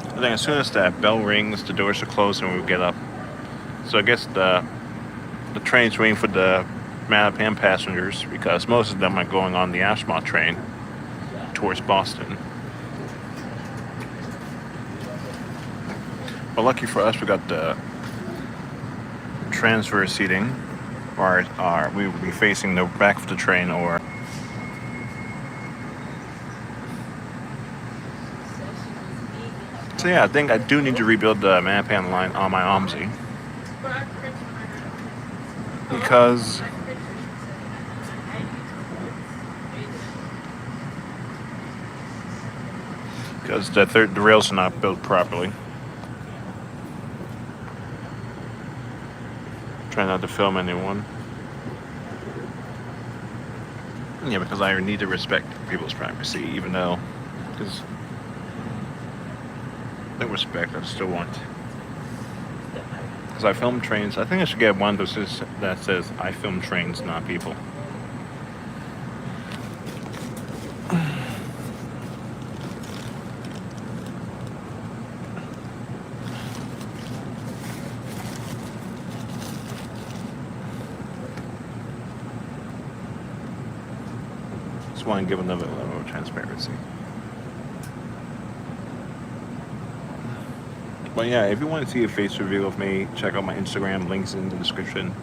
I think as soon as that bell rings, the doors are closed and we get up. So I guess the train's waiting for the Mattapan passengers because most of them are going on the Ashmont train towards Boston. But lucky for us, we got the transfer seating, or we will be facing the back of the train or. So yeah, I think I do need to rebuild the Mattapan line on my OMSI. Because the rails are not built properly. Try not to film anyone. Yeah, because I need to respect people's privacy, even though, because no respect, I still want. Because I film trains. I think I should get one that says I film trains, not people. Just want to give another level of transparency. But yeah, if you want to see a face reveal of me, check out my Instagram, links in the description.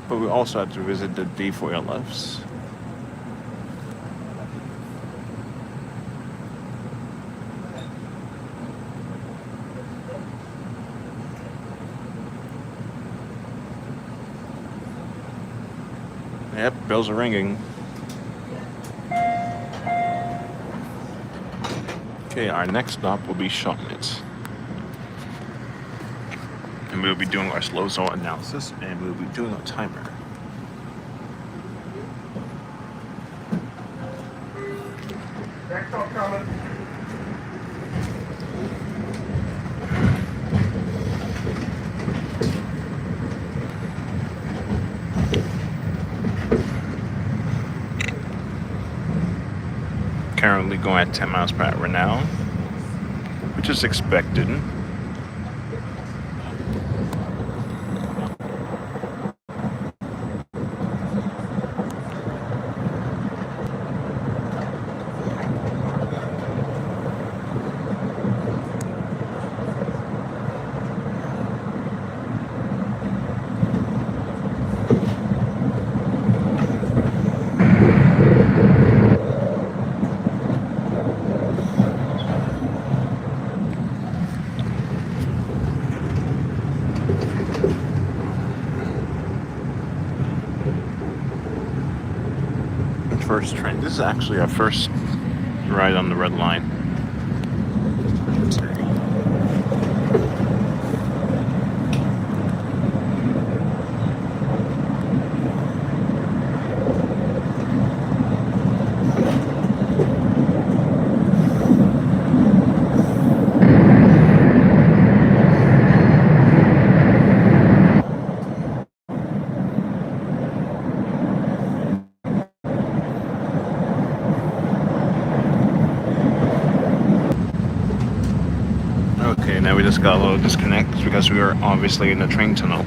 But we also have to visit the Detour lifts. Yep, bells are ringing. Okay, our next stop will be Shotnitz. And we'll be doing our slow zone analysis, and we'll be doing a timer. Next stop coming. Currently going at 10 miles per hour now, which is expected. first train. This is actually our first ride on the red line. Okay, now we just got a little disconnect because we were obviously in the train tunnel.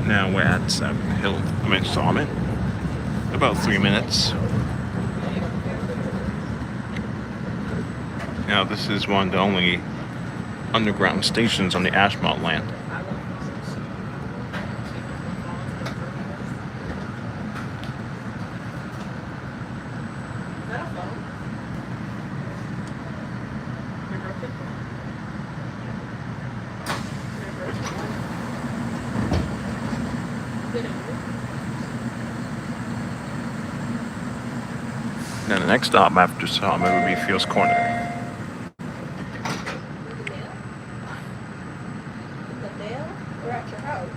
Now we're at Summit. About 3 minutes. Now this is one of the only underground stations on the Ashmont line. Now the next stop after Summit would be Fields Corner. We're at your house.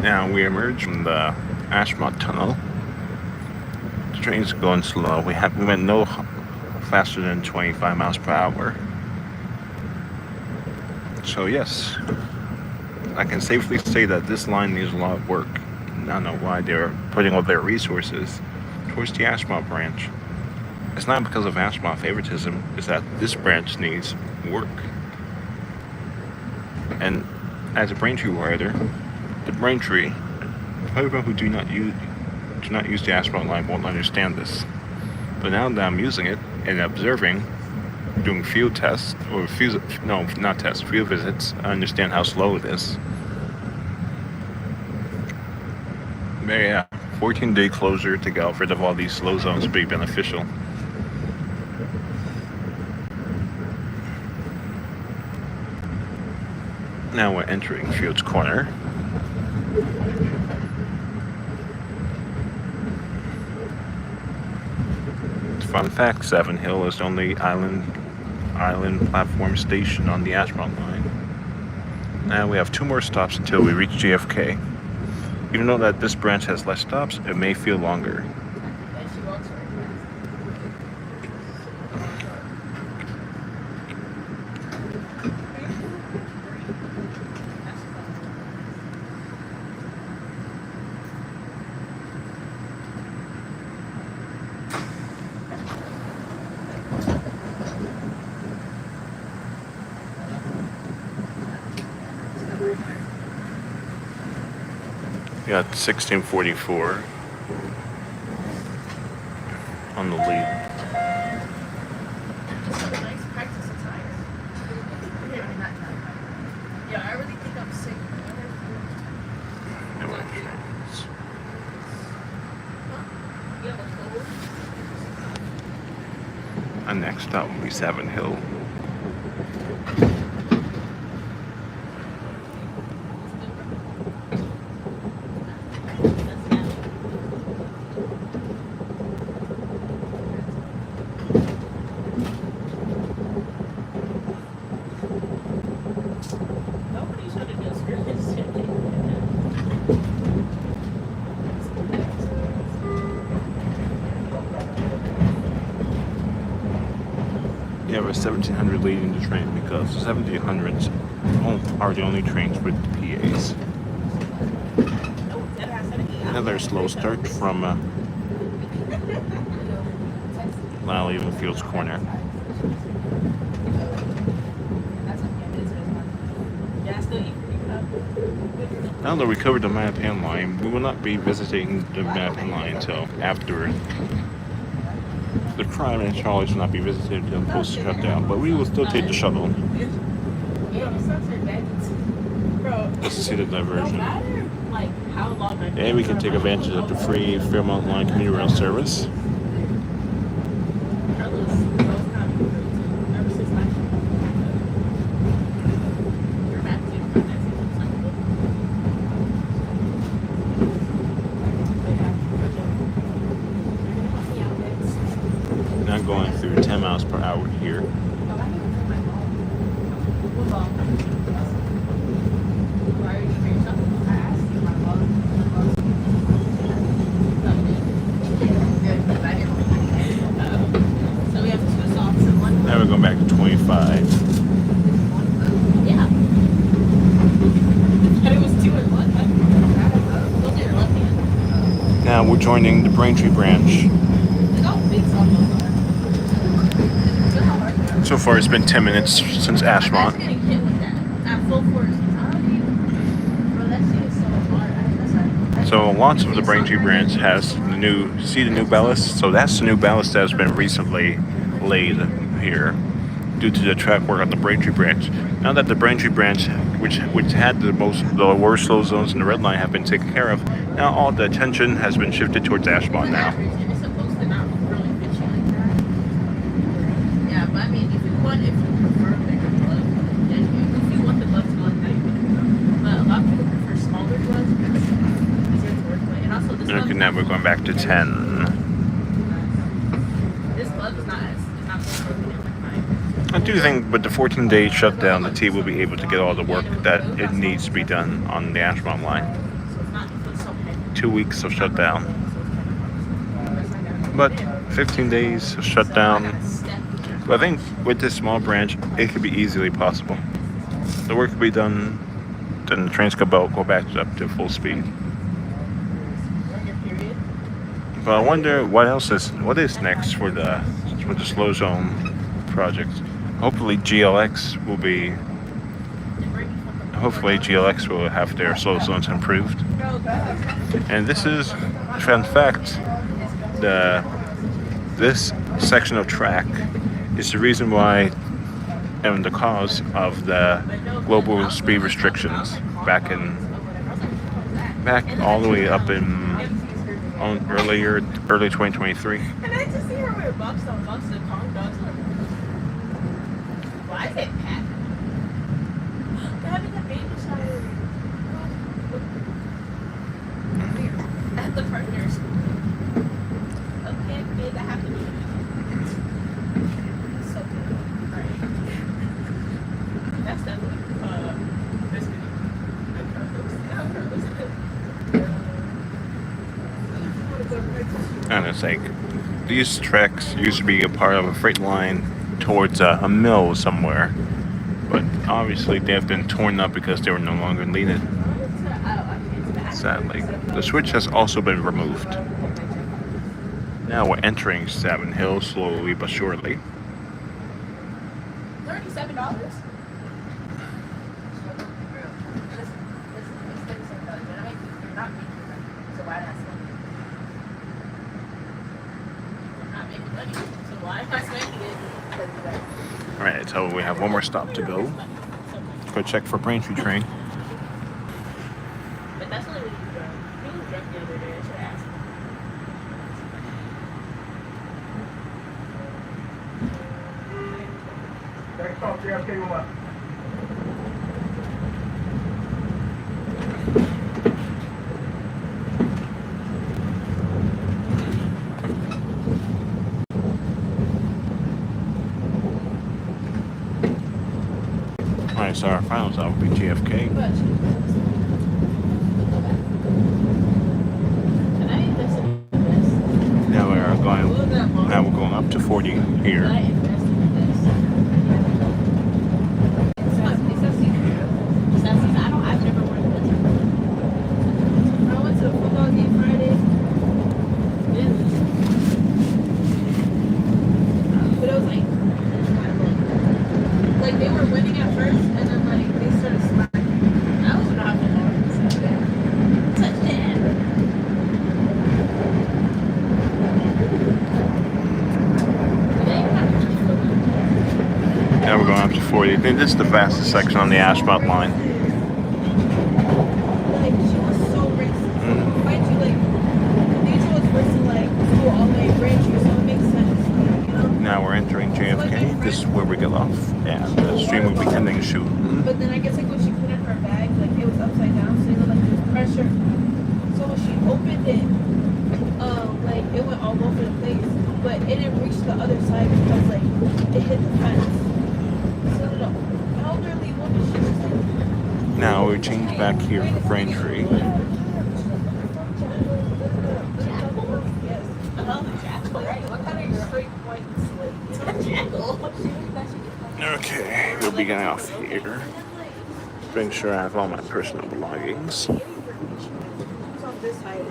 Now we emerge from the Ashmont tunnel. The train's going slow. We went no faster than 25 miles per hour. So yes, I can safely say that this line needs a lot of work. I don't know why they're putting all their resources towards the Ashmont branch. It's not because of Ashmont favoritism, it's that this branch needs work. And as a Braintree rider, the Braintree, people who do not use the Ashmont line won't understand this. But now that I'm using it and observing, doing field tests, or field visits, I understand how slow it is. But yeah, 14-day closure to get rid of all these slow zones would be beneficial. Now we're entering Fields Corner. Fun fact, Seven Hill is the only island platform station on the Ashmont line. Now we have 2 more stops until we reach JFK. Even though that this branch has less stops, it may feel longer. We got 1644 on the lead. Just have a nice practice attire. Yeah, I really think I'm sick. And next stop will be Seven Hill. You have a 1700 leading the train because the 1700s are the only trains with PAs. Another slow start from now leaving Fields Corner. Now that we covered the Mattapan line, we will not be visiting the Mattapan line until after. The Crime and Trolleys will not be visited until post shutdown, but we will still take the shuttle just to see the diversion. And we can take advantage of the free Fairmont Line commuter rail service. Now going through 10 miles per hour here. Now we're going back to 25. Yeah. And it was 2 and 1. Those are left hand. Now we're joining the Braintree branch. So far it's been 10 minutes since Ashmont. So lots of the Braintree branch has the new ballast. So that's the new ballast that has been recently laid here due to the track work on the Braintree branch. Now that the Braintree branch, which had the worst slow zones in the red line, have been taken care of, now all the attention has been shifted towards Ashmont now. Okay, now we're going back to 10. I do think with the 14-day shutdown, the team will be able to get all the work that it needs to be done on the Ashmont line. 2 weeks of shutdown. But 15 days of shutdown. But I think with this small branch, it could be easily possible. The work could be done, then the trains could go back up to full speed. But I wonder what is next for the slow zone project. Hopefully GLX will have their slow zones improved. And this is, in fact, this section of track is the reason why and the cause of the global speed restrictions back all the way up in early 2023. And I just see her with box on box of Kong dogs on. Why is it Pat? They're having a baby. sake. These tracks used to be a part of a freight line towards a mill somewhere, but obviously they have been torn up because they were no longer needed. Sadly, the switch has also been removed. Now we're entering Savin Hill slowly but surely. $37? Alright, so we have one more stop to go. Go check for Braintree train. But that's only when you drunk. You was drunk the other day. I should ask. Next stop, JFK will left. Alright, so our final stop will be JFK. But and I invested in this. Now we're going up to 40 I here. invested in this. It's not season. It's not season. I've never worn this. I went to a football game Friday. But it was like they were winning at first, and then like they started smacking. I don't know how to touchdown. Now we're going up to 40. I think this is the fastest section on the Ashmont line. Like she was so racist. Mind you, like Nature was racing like school all the way Braintree, so it makes sense. You know? Now we're entering JFK. This is where we get off, and the stream will be ending soon. But then I guess like when she put in her bag, like it was upside down, so you know like there was pressure. So when she opened it, like it went all over the place, but it didn't reach the other side because like it hit the fence. So the elderly woman, she was like. Now we change back here for Braintree. Okay, we'll be getting off here. Make sure I have all my personal belongings. It's on this side.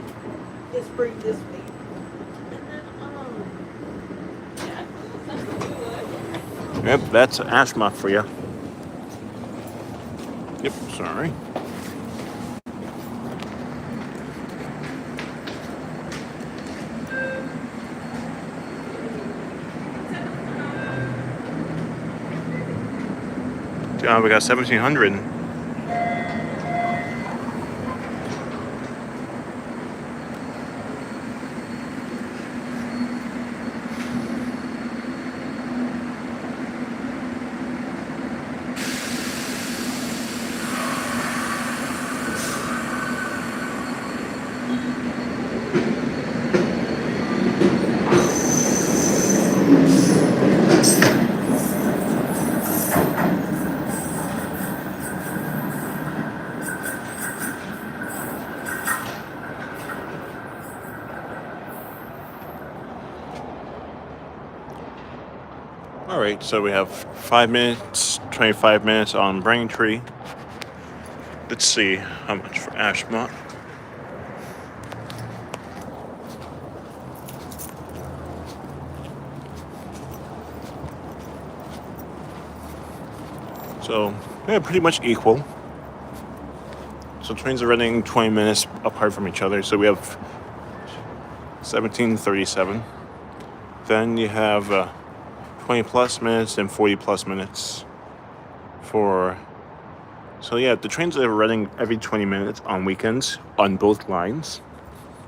It's bring this way. And then Yep, that's Ashmont for you. Yep, sorry. We got 1700. All right, so we have 5 minutes, 25 minutes on Braintree. Let's see how much for Ashmont. So, yeah, pretty much equal. So trains are running 20 minutes apart from each other. So we have 17:37. Then you have 20 plus minutes and 40 plus minutes for. So yeah, the trains are running every 20 minutes on weekends on both lines.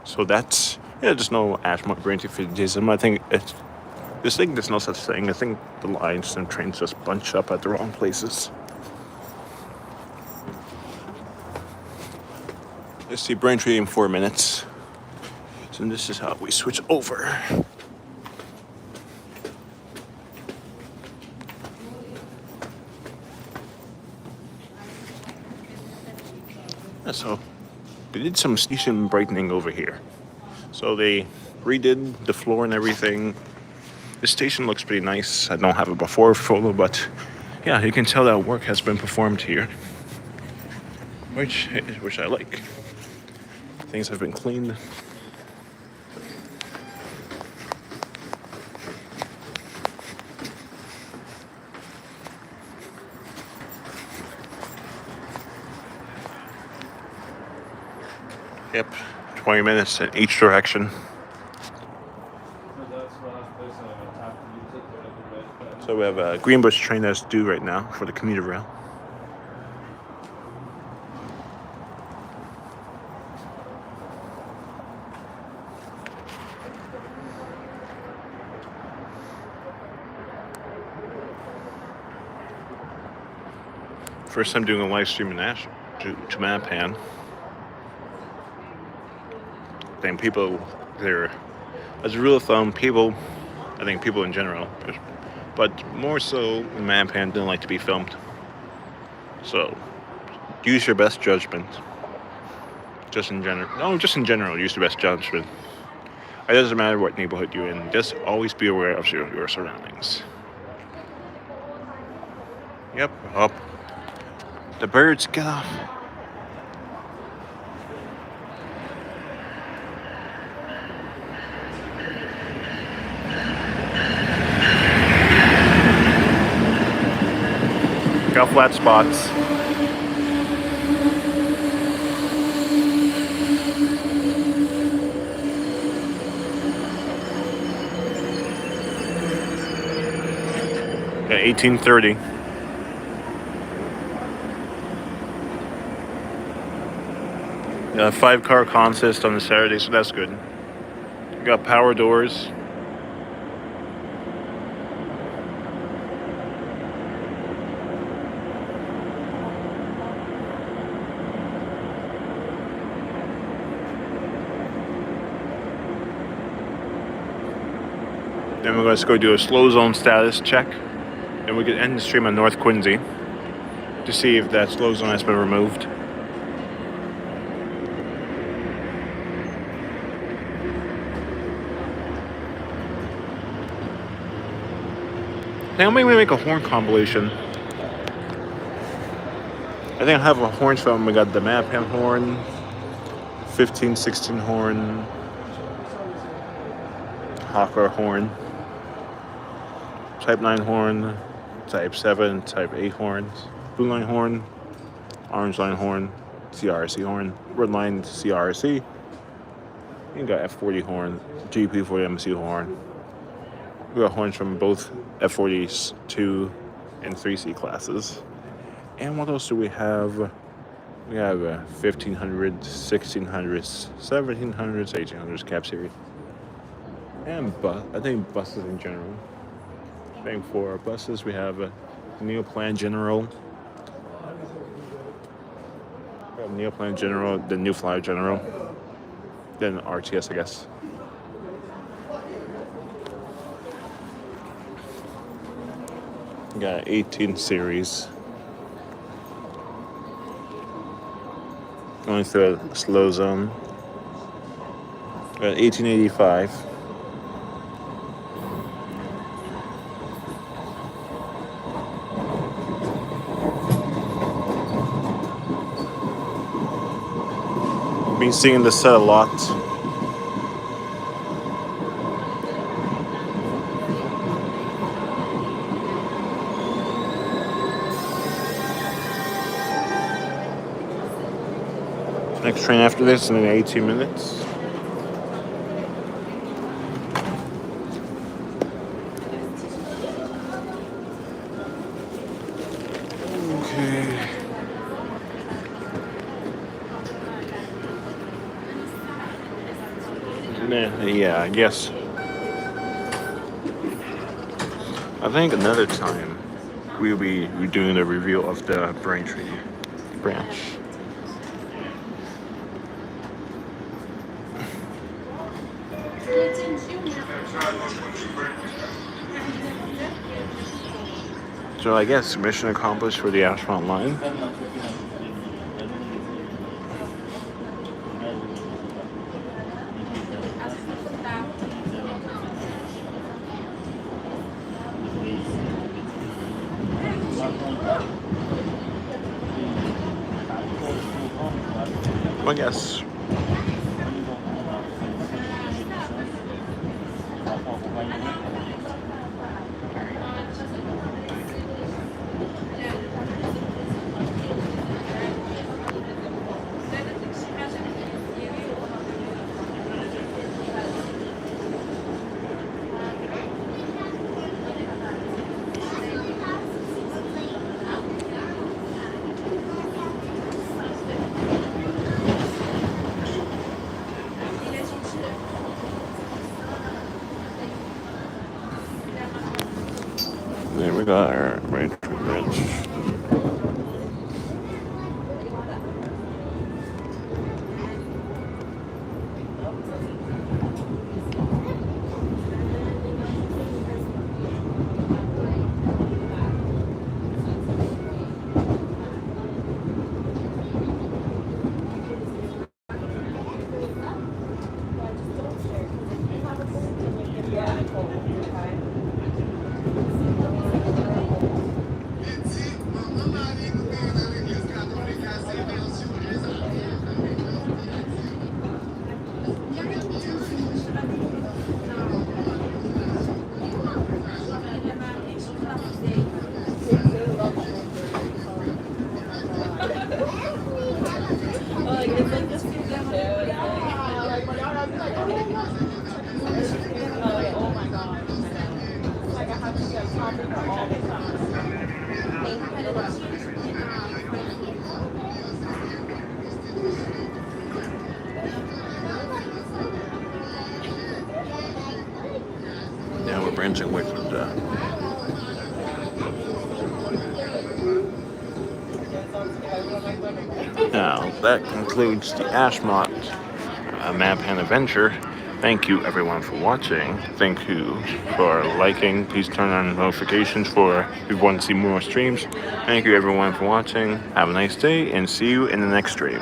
So that's, yeah, there's no Ashmont Braintree favoritism. I think there's no such thing. I think the lines and trains just bunch up at the wrong places. Let's see Braintree in 4 minutes. So this is how we switch over. So they did some station brightening over here. So they redid the floor and everything. The station looks pretty nice. I don't have a before photo, but yeah, you can tell that work has been performed here, which I like. Things have been cleaned. Yep, 20 minutes in each direction. So we have a Greenbush train that's due right now for the commuter rail. First time doing a live stream in to Mattapan. I think people there, as a rule of thumb, I think people in general, but more so in Mattapan, don't like to be filmed. So use your best judgment. Just in general, use your best judgment. It doesn't matter what neighborhood you're in. Just always be aware of your surroundings. Yep, up. The birds, get off. Got flat spots. Got 1830. Yeah, 5-car consist on the Saturday, so that's good. Got power doors. Then we're going to go do a slow zone status check. And we can end the stream on North Quincy to see if that slow zone has been removed. Now maybe we make a horn compilation. I think I have a horns from, we got the Mattapan horn, 15, 16 horn, Hawker horn, Type 9 horn, Type 7, Type 8 horns, Blue Line horn, Orange Line horn, CRC horn, Red Line CRC. You got F40 horn, GP40 MC horn. We got horns from both F40s 2 and 3C classes. And what else do we have? We have 1500s, 1600s, 1700s, 1800s cap series. And I think buses in general. I think for our buses we have Neoplan General. We have Neoplan General, the New Flyer General. Then RTS, I guess. We got 18 series. Going through a slow zone. We got 1885. Been seeing this set a lot. Next train after this in 18 minutes. Okay. Yeah, I guess. I think another time we'll be doing a review of the Braintree branch. So I guess mission accomplished for the Ashmont line. I guess. There we got our Braintree Bridge. Now we're branching away from the Now, that concludes the Ashmont Mattapan adventure. Thank you everyone for watching. Thank you for liking. Please turn on notifications for if you want to see more streams. Thank you everyone for watching. Have a nice day and see you in the next stream.